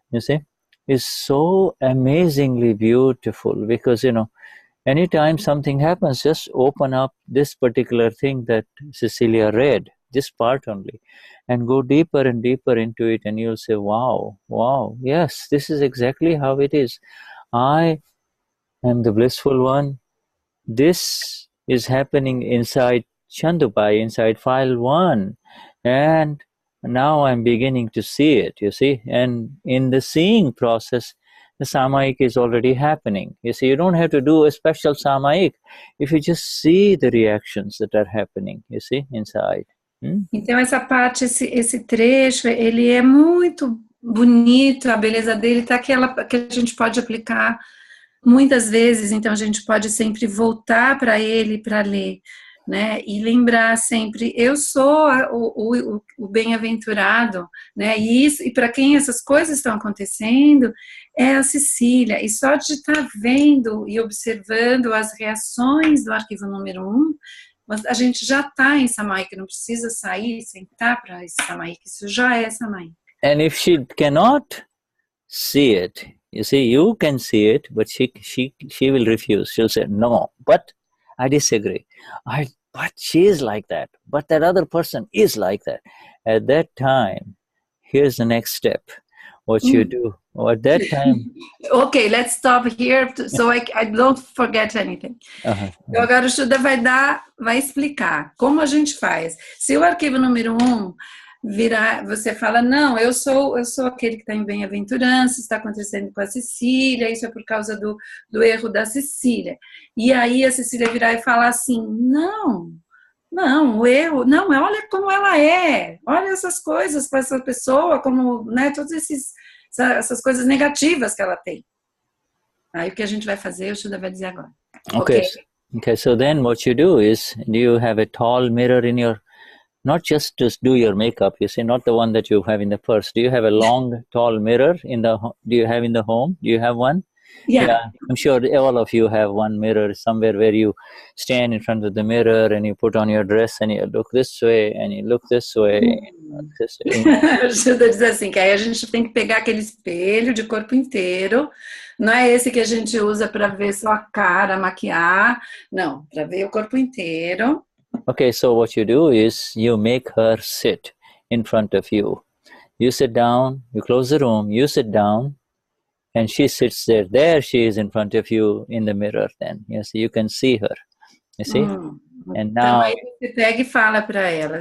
you see, is so amazingly beautiful because, anytime something happens, just open up this particular thing that Cecilia read, this part only, and go deeper and deeper into it, and you'll say, wow, yes, this is exactly how it is. I am the blissful one. This is happening inside Chandubai, inside file 1, and now I'm beginning to see it, you see, and in the seeing process, the samayik is already happening. You see, you don't have to do a special samayik if you just see the reactions that are happening, you see, inside. Então essa parte, esse trecho, ele é muito bonito, a beleza dele tá aquela que a gente pode aplicar muitas vezes, então a gente pode sempre voltar para ele para ler. né? E lembrar sempre, eu sou o bem-aventurado, né? E para quem essas coisas estão acontecendo é a Cecília. E só de estar vendo e observando as reações do arquivo número 1, a gente já está em Samaika, não precisa sair, sentar para esse Samaika, isso já é Samaika. And if she cannot see it, you see, you can see it, but she will refuse. She'll say, no, but I disagree. But she is like that. But that other person is like that. At that time, here's the next step. What you do. At that time... Okay, let's stop here so I don't forget anything. Então agora o Shuddha vai explicar como a gente faz. Se o arquivo número 1 virar, você fala, não, eu sou aquele que está em bem-aventurança, está acontecendo com a Cecília, isso é por causa do erro da Cecília. E aí a Cecília virar e falar assim, não, o erro, não, olha como ela é, olha essas coisas com essa pessoa, como, né, todas essas coisas negativas que ela tem. Aí o que a gente vai fazer, o Shuddha vai dizer agora. Okay, so then what you do is, you have a tall mirror in your... Not just do your makeup, you see, not the one that you have in the purse. Do you have a long, tall mirror do you have in the home? Do you have one? Yeah. I'm sure all of you have one mirror somewhere where you stand in front of the mirror and you put on your dress and you look this way and you look this way. O Shuddha diz assim, que aí a gente tem que pegar aquele espelho de corpo inteiro, não é esse que a gente usa para ver só a cara, maquiar, não, para ver o corpo inteiro. Okay, so what you do is you make her sit in front of you. You sit down, you close the room, you sit down, and she sits there. There she is in front of you in the mirror then. You see, you can see her. You see? And now... Então aí você pega e fala para ela,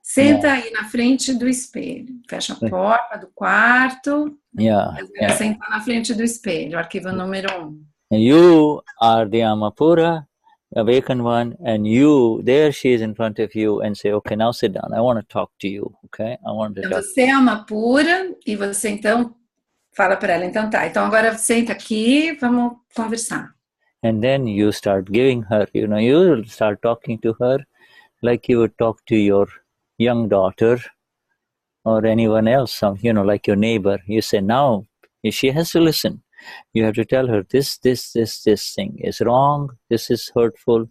senta aí na frente do espelho. Fecha a porta do quarto. Senta na frente do espelho, arquivo número 1. You are the Amapura, awakened one, and there she is in front of you and say, okay, now sit down. I want to talk to you, okay? I want to então, talk. Você é uma pura e você então fala para ela, então tá, então agora senta aqui, vamos conversar. And then you start giving her, you start talking to her like you would talk to your young daughter or anyone else, like your neighbor. You say, now, she has to listen. You have to tell her this thing is wrong, this is hurtful,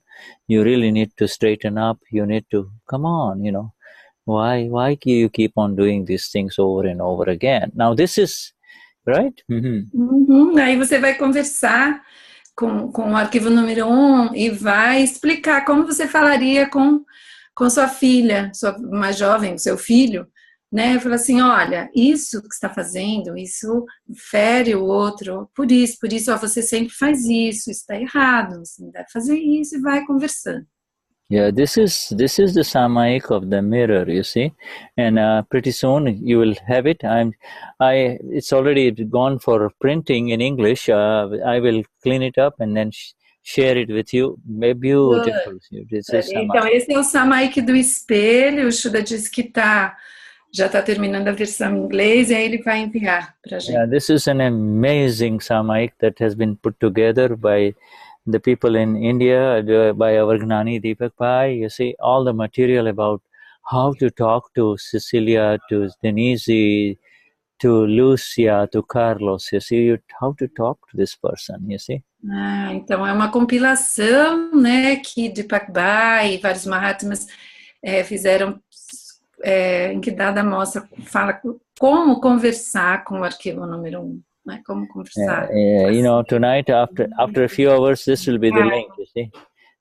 you really need to straighten up, you need to, come on, why do you keep on doing these things over and over again? Now this is, right? Aí você vai conversar com o arquivo número 1 e vai explicar como você falaria com sua filha, sua mais jovem, seu filho, né? Fala assim, olha, isso que você está fazendo, isso fere o outro, por isso, ó, você sempre faz isso está errado, você não deve fazer isso, e vai conversando. Yeah, this is the Samayika of the mirror, you see, and pretty soon you will have it. It's already gone for printing in English. I will clean it up and then share it with you. Beautiful. Então esse é o Samayika do espelho. O Shuddha diz que já está terminando a versão em inglês e aí ele vai enviar para a gente. Yeah, this is an amazing Samayik that has been put together by the people in India, by our Gnani Deepak Pai. You see, all the material about how to talk to Cecilia, to Denize, to Lucia, to Carlos. You see, how to talk to this person, you see. Então é uma compilação, né, que Deepak Pai e vários Mahatmas fizeram, em que dada mostra, fala como conversar com o arquivo número 1, né? Como conversar. Tonight after a few hours, this will be the link. You see,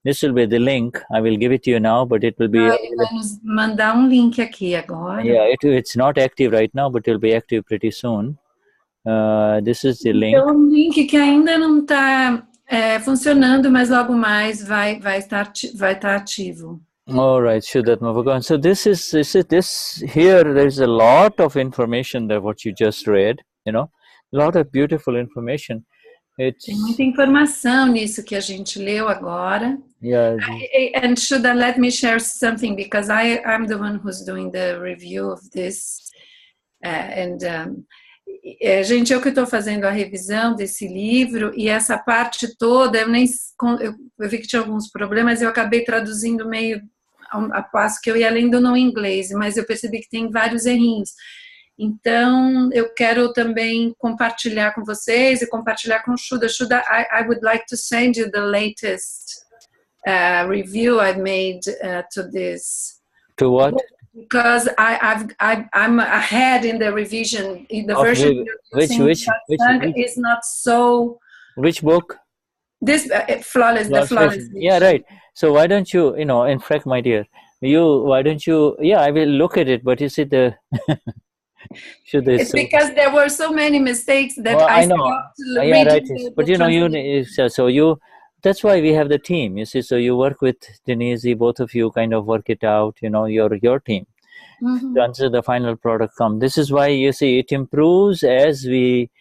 this will be the link. I will give it to you now, but it will be. Ele vai nos mandar link aqui agora. Yeah, it's not active right now, but it will be active pretty soon. This is the link. Então, link que ainda não está funcionando, mas logo mais vai estar ativo. All right, Vishuddhatma Bhagavan. So this here. There's a lot of information that what you just read. A lot of beautiful information. Tem muita informação nisso que a gente leu agora. Yeah. And Shuddha, let me share something because I'm the one who's doing the review of this. Gente, eu que estou fazendo a revisão desse livro, e essa parte toda, eu vi que tinha alguns problemas, eu acabei traduzindo meio a passo que eu ia lendo no inglês, mas eu percebi que tem vários errinhos. Então, eu quero também compartilhar com vocês e compartilhar com o Shuddha. Shuddha, I would like to send you the latest review I've made to this. To what? Because I'm ahead in the revision. The version which is not so. Which book? This flawless, the flawless. Yeah, right. So why don't you, in fact, my dear, why don't you? Yeah, I will look at it. But you see the. It's because there were so many mistakes that I stopped reading. Right. But that's why we have the team. You see, so you work with Denize, both of you kind of work it out. Your team. Mm-hmm. Until the final product comes. This is why you see it improves as we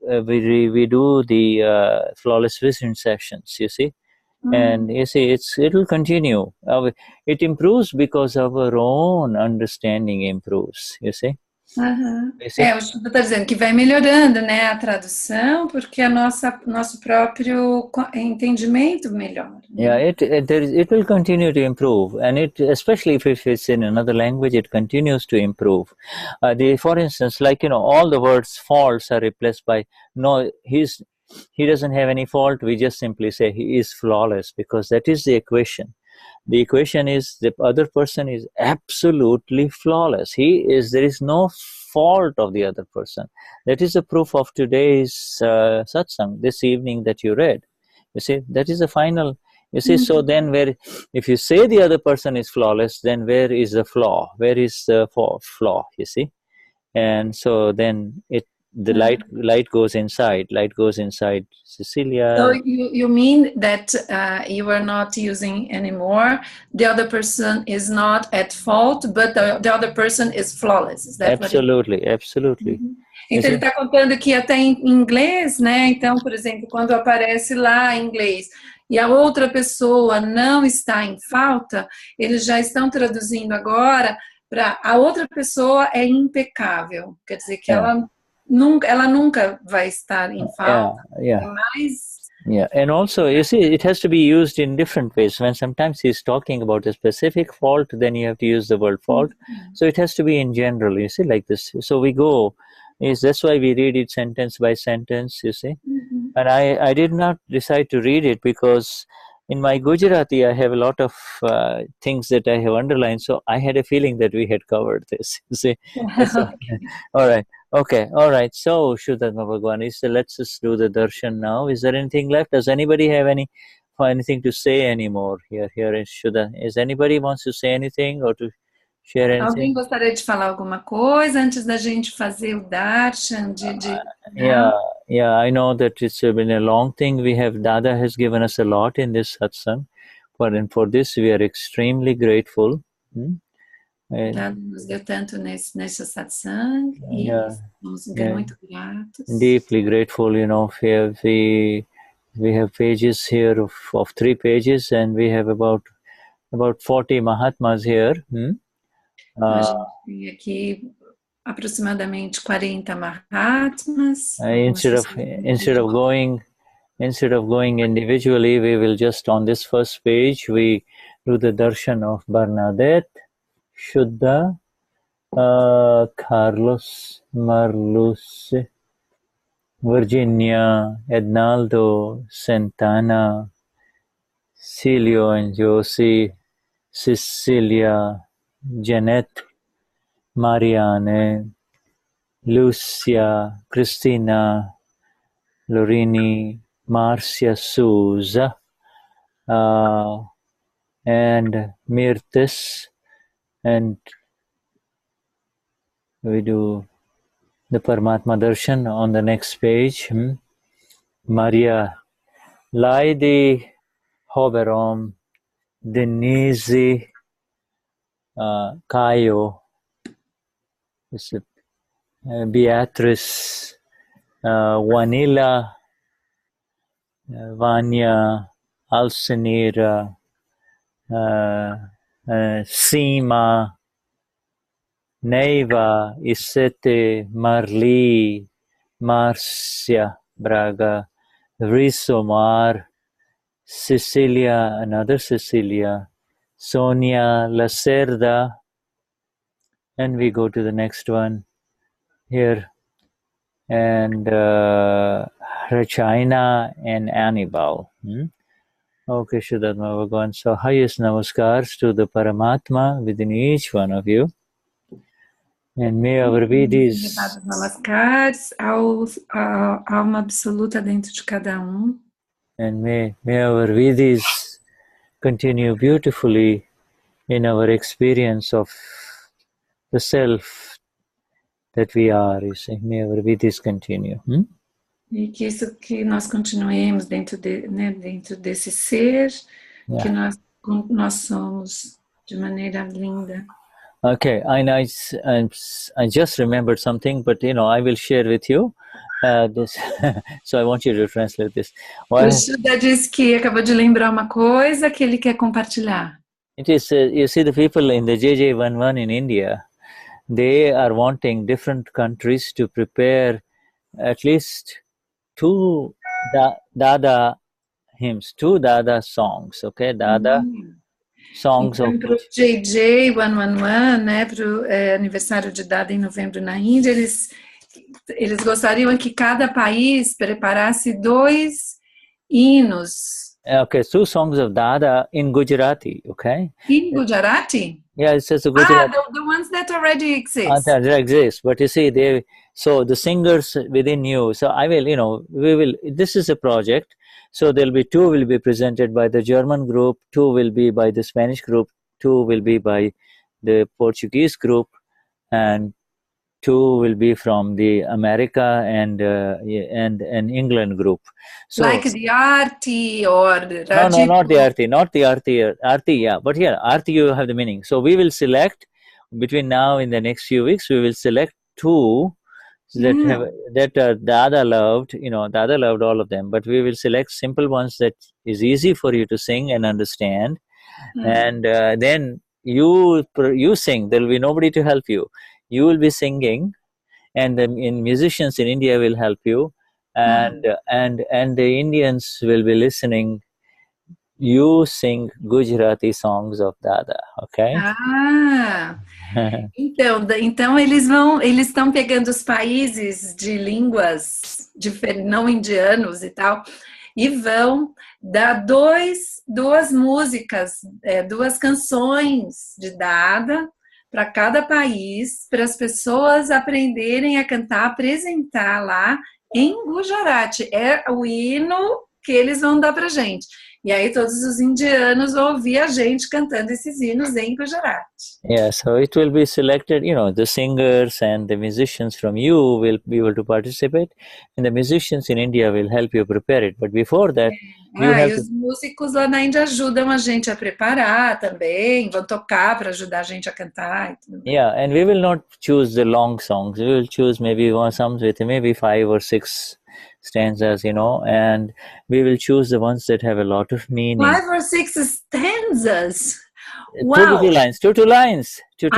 do the flawless vision sessions. You see. Mm. And you see, it will continue. It improves because our own understanding improves. You see. Uhum. O Shuddha está dizendo que vai melhorando, né, a tradução, porque nosso próprio entendimento melhora. Yeah, it will continue to improve, and especially if it's in another language, it continues to improve. For instance, like all the words faults are replaced by no. He doesn't have any fault. We just simply say he is flawless, because that is the equation. The equation is the other person is absolutely flawless. There is no fault of the other person. That is the proof of today's satsang, this evening that you read. You see, that is the final. You see, so then if you say the other person is flawless, then where is the flaw? Where is the flaw, you see? And so then the light goes inside Cecilia. So you mean that you are not using anymore, the other person is not at fault, but the other person is flawless. Is that absolutely. Uhum. Então ele está contando que até em inglês, né? Então, por exemplo, quando aparece lá em inglês e a outra pessoa não está em falta, eles já estão traduzindo agora para a outra pessoa é impecável. Quer dizer que ela nunca vai estar em falta. Yeah, and also, you see, it has to be used in different ways. When sometimes he's talking about a specific fault, then you have to use the word fault. Mm-hmm. So it has to be in general, you see, like this. So we go, that's why we read it sentence by sentence, you see. Mm-hmm. And I did not decide to read it because in my Gujarati, I have a lot of things that I have underlined. So I had a feeling that we had covered this, you see. Okay. All right. Okay, all right. So, Vishuddhatma Bhagwan, let's just do the darshan now. Is there anything left? Does anybody have anything to say anymore here in Shuddha? Is anybody wants to say anything or to share anything? Alguém gostaria de falar alguma coisa antes da gente fazer o darshan? Yeah. I know that it's been a long thing. Dada has given us a lot in this satsang, and for this we are extremely grateful. Nos deu tanto nesse satsang e estamos muito gratos. Deeply grateful, we have pages here of 3 pages, and we have about 40 Mahatmas here. A gente tem aqui aproximadamente 40 Mahatmas. Instead of going individually, we will just on this first page we do the darshan of Bernadette, Shuddha, Carlos, Marlus, Virginia, Ednaldo, Santana, Celio and Josie, Cecilia, Janet, Marianne, Lucia, Christina, Lorini, Marcia Souza, and Mirtes. And we do the Paramatma Darshan on the next page. Maria Laidi Hoberom Denize Caio Beatrice Vanilla Vanya Alcenira Sima, Neiva, Isete, Marli, Marcia Braga, Risomar, Cecilia, another Cecilia, Sonia Lacerda, and we go to the next one here, and Regina and Annibal. Okay, Shuddhatma Bhagavan. So highest namaskars to the Paramatma within each one of you. And may our Vidis... Namaskars à alma absoluta dentro de cada And may our Vidis continue beautifully in our experience of the self that we are. You see, may our Vidis continue. E que nós continuemos dentro desse ser que nós somos de maneira linda. Okay, I just remembered something, but I will share with you this. So I want you to translate this. O Shuddha diz que acabou de lembrar uma coisa que ele quer compartilhar. It is, you see, the people in the JJ11 in India, they are wanting different countries to prepare at least 2 Dada hymns, 2 Dada songs, okay? Dada songs então, of... para o JJ111, né, para o aniversário de Dada em novembro na Índia, eles gostariam que cada país preparasse 2 hinos. Okay, 2 songs of Dada in Gujarati, okay? In Gujarati? Yeah, it says Gujarati. The ones that already exist. That exist, but you see, so the singers within you, so I will, we will, this is a project, so there'll be 2 will be presented by the German group, 2 will be by the Spanish group, 2 will be by the Portuguese group, and 2 will be from the America and England group. So, like the Arti or the Rajiv. No, not the Arti. Arti, yeah, but here, Arti you have the meaning. So we will select, between now in the next few weeks, we will select 2 that are Dada loved, Dada loved all of them, but we will select simple ones that is easy for you to sing and understand. And then you sing, there will be nobody to help you. You will be singing, and the musicians in India will help you, and the Indians will be listening. You sing Gujarati songs of Dada, okay? Então eles estão pegando os países de línguas não indianos e tal, e vão dar 2 músicas, 2 canções de Dada para cada país, para as pessoas aprenderem a cantar, apresentar lá em Gujarati. É o hino que eles vão dar para gente. E aí todos os indianos vão ouvir a gente cantando esses hinos em Gujarati. Yeah, so it will be selected, the singers and the musicians from you will be able to participate, and the musicians in India will help you prepare it. But before that, e os músicos lá na Índia ajudam a gente a preparar também, vão tocar para ajudar a gente a cantar. Yeah, and we will not choose the long songs. We will choose maybe songs with maybe 5 or 6 stanzas, and we will choose the ones that have a lot of meaning. 5 or 6 stanzas? Wow. 2 lines. Lines. There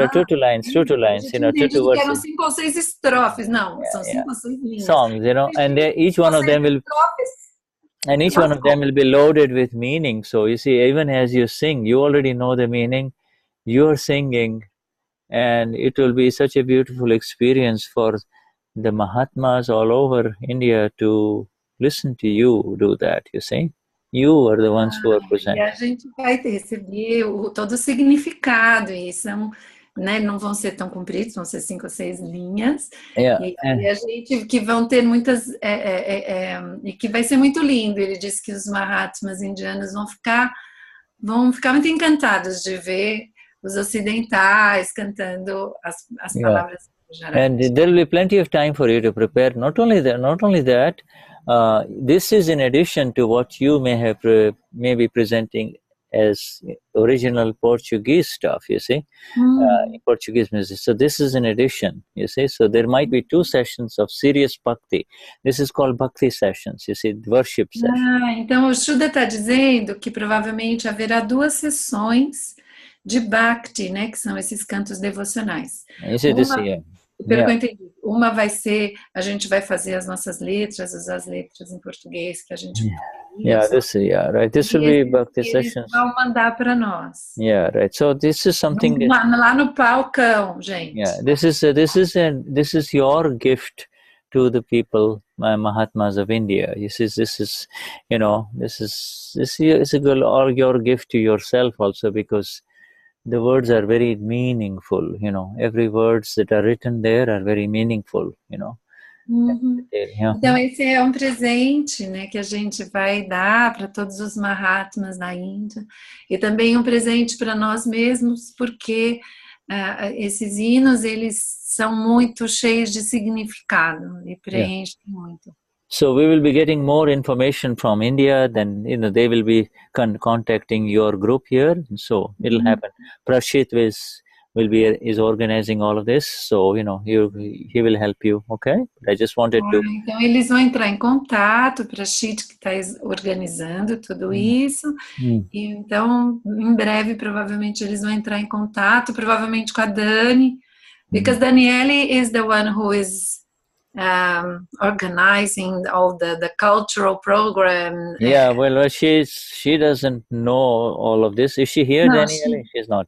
are 2 lines, 2 lines, 2 verses. Eram 5 ou 6 estrofes, não, são 5 ou 6 linhas. Songs, and each one of them will... And each one of them will be loaded with meaning. So you see, even as you sing, you already know the meaning. You're singing, and it will be such a beautiful experience for the Mahatmas all over India to listen to you do that, you see. You are the ones who are presenting. E a gente vai receber todo o significado, e são, não vão ser tão compridos, vão ser 5 ou 6 linhas. E a gente que vão ter muitas, e que vai ser muito lindo. Ele disse que os Mahatmas indianos vão ficar muito encantados de ver os ocidentais cantando as palavras. And there will be plenty of time for you to prepare. Not only that, this is in addition to what you may be presenting as original Portuguese stuff, you see, Portuguese music. So this is in addition, you see. So there might be 2 sessions of serious bhakti. This is called bhakti sessions, you see, worship sessions. Então o Shuddha está dizendo que provavelmente haverá 2 sessões de bhakti, que são esses cantos devocionais. Pelo que eu entendi, uma vai ser, a gente vai fazer as nossas letras, as letras em português que a gente right. This will be Bhakti eles sessions. vão mandar para nós. Yeah, right. So this is something. Lá no palcão, gente. Yeah, this is your gift to the people, Mahatmas of India. This is your gift to yourself also, because the words are very meaningful. Every words that are written there are very meaningful. Então esse é presente, né, que a gente vai dar para todos os Mahatmas da Índia, e também presente para nós mesmos, porque esses hinos, eles são muito cheios de significado e preenchem muito. So we will be getting more information from India. Then they will be contacting your group here. So it'll happen. Prashit is organizing all of this. So he will help you. Okay. I just wanted to. Então eles vão entrar em contato. Prashit que está organizando tudo isso. E então em breve provavelmente eles vão entrar em contato. Provavelmente com a Dani, because Daniele is the one who is organizing all the cultural program. Yeah, well, she doesn't know all of this. Is she here, No, Danielle? She's not.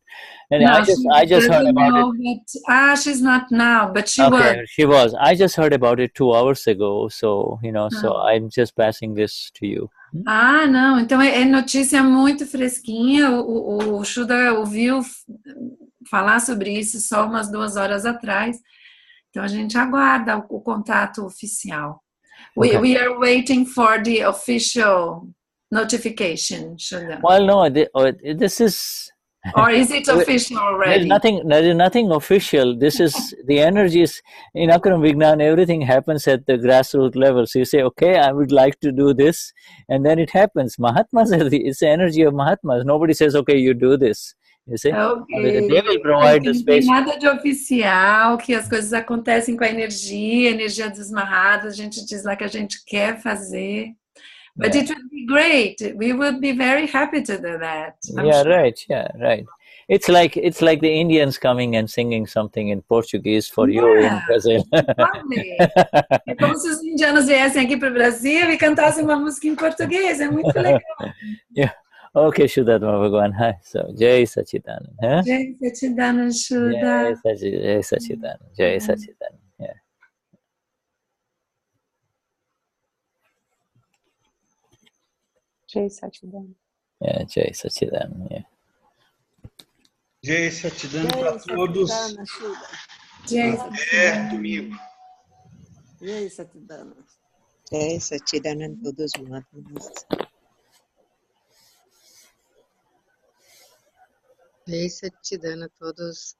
And no, I just heard about it. She's not now, but she Okay, was. she was. I just heard about it 2 hours ago. So so I'm just passing this to you. Não. Então é notícia muito fresquinha. O Shuddha ouviu falar sobre isso só umas 2 horas atrás. Então a gente aguarda o contato oficial. Okay. We are waiting for the official notification, Shuddha. Well, no, this is. Or is it official already? There is nothing official. This is the energies in Akram Vignan. Everything happens at the grassroots level. So you say, okay, I would like to do this, and then it happens. Mahatmas, it's the energy of Mahatmas. Nobody says, okay, you do this. You see? Okay. They will provide the space. Não tem nada de oficial, que as coisas acontecem com a energia dos Mahatmas. A gente diz lá que a gente quer fazer. But it would be great. We would be very happy to do that. Right. Yeah, right. It's like the Indians coming and singing something in Portuguese for you in Brazil. É como se os indianos viessem aqui para o Brasil e cantassem uma música em português. É muito legal. Yeah. Okay, Shuddhatma Bhagwan. Hi. So, Jai Sachidanand. Huh? Jai Sachidanand, Shuddha. Jai Sachidanand. Jai Sachidanand. Yeah. Jai Sachidanand. Yeah, Jai Sachidanand. Yeah. Jai Sachidanand para todos. Jai domingo. Jai Sachidanand. Jai Sachidanand todos Mahatmas. Jai Sachidanand todos.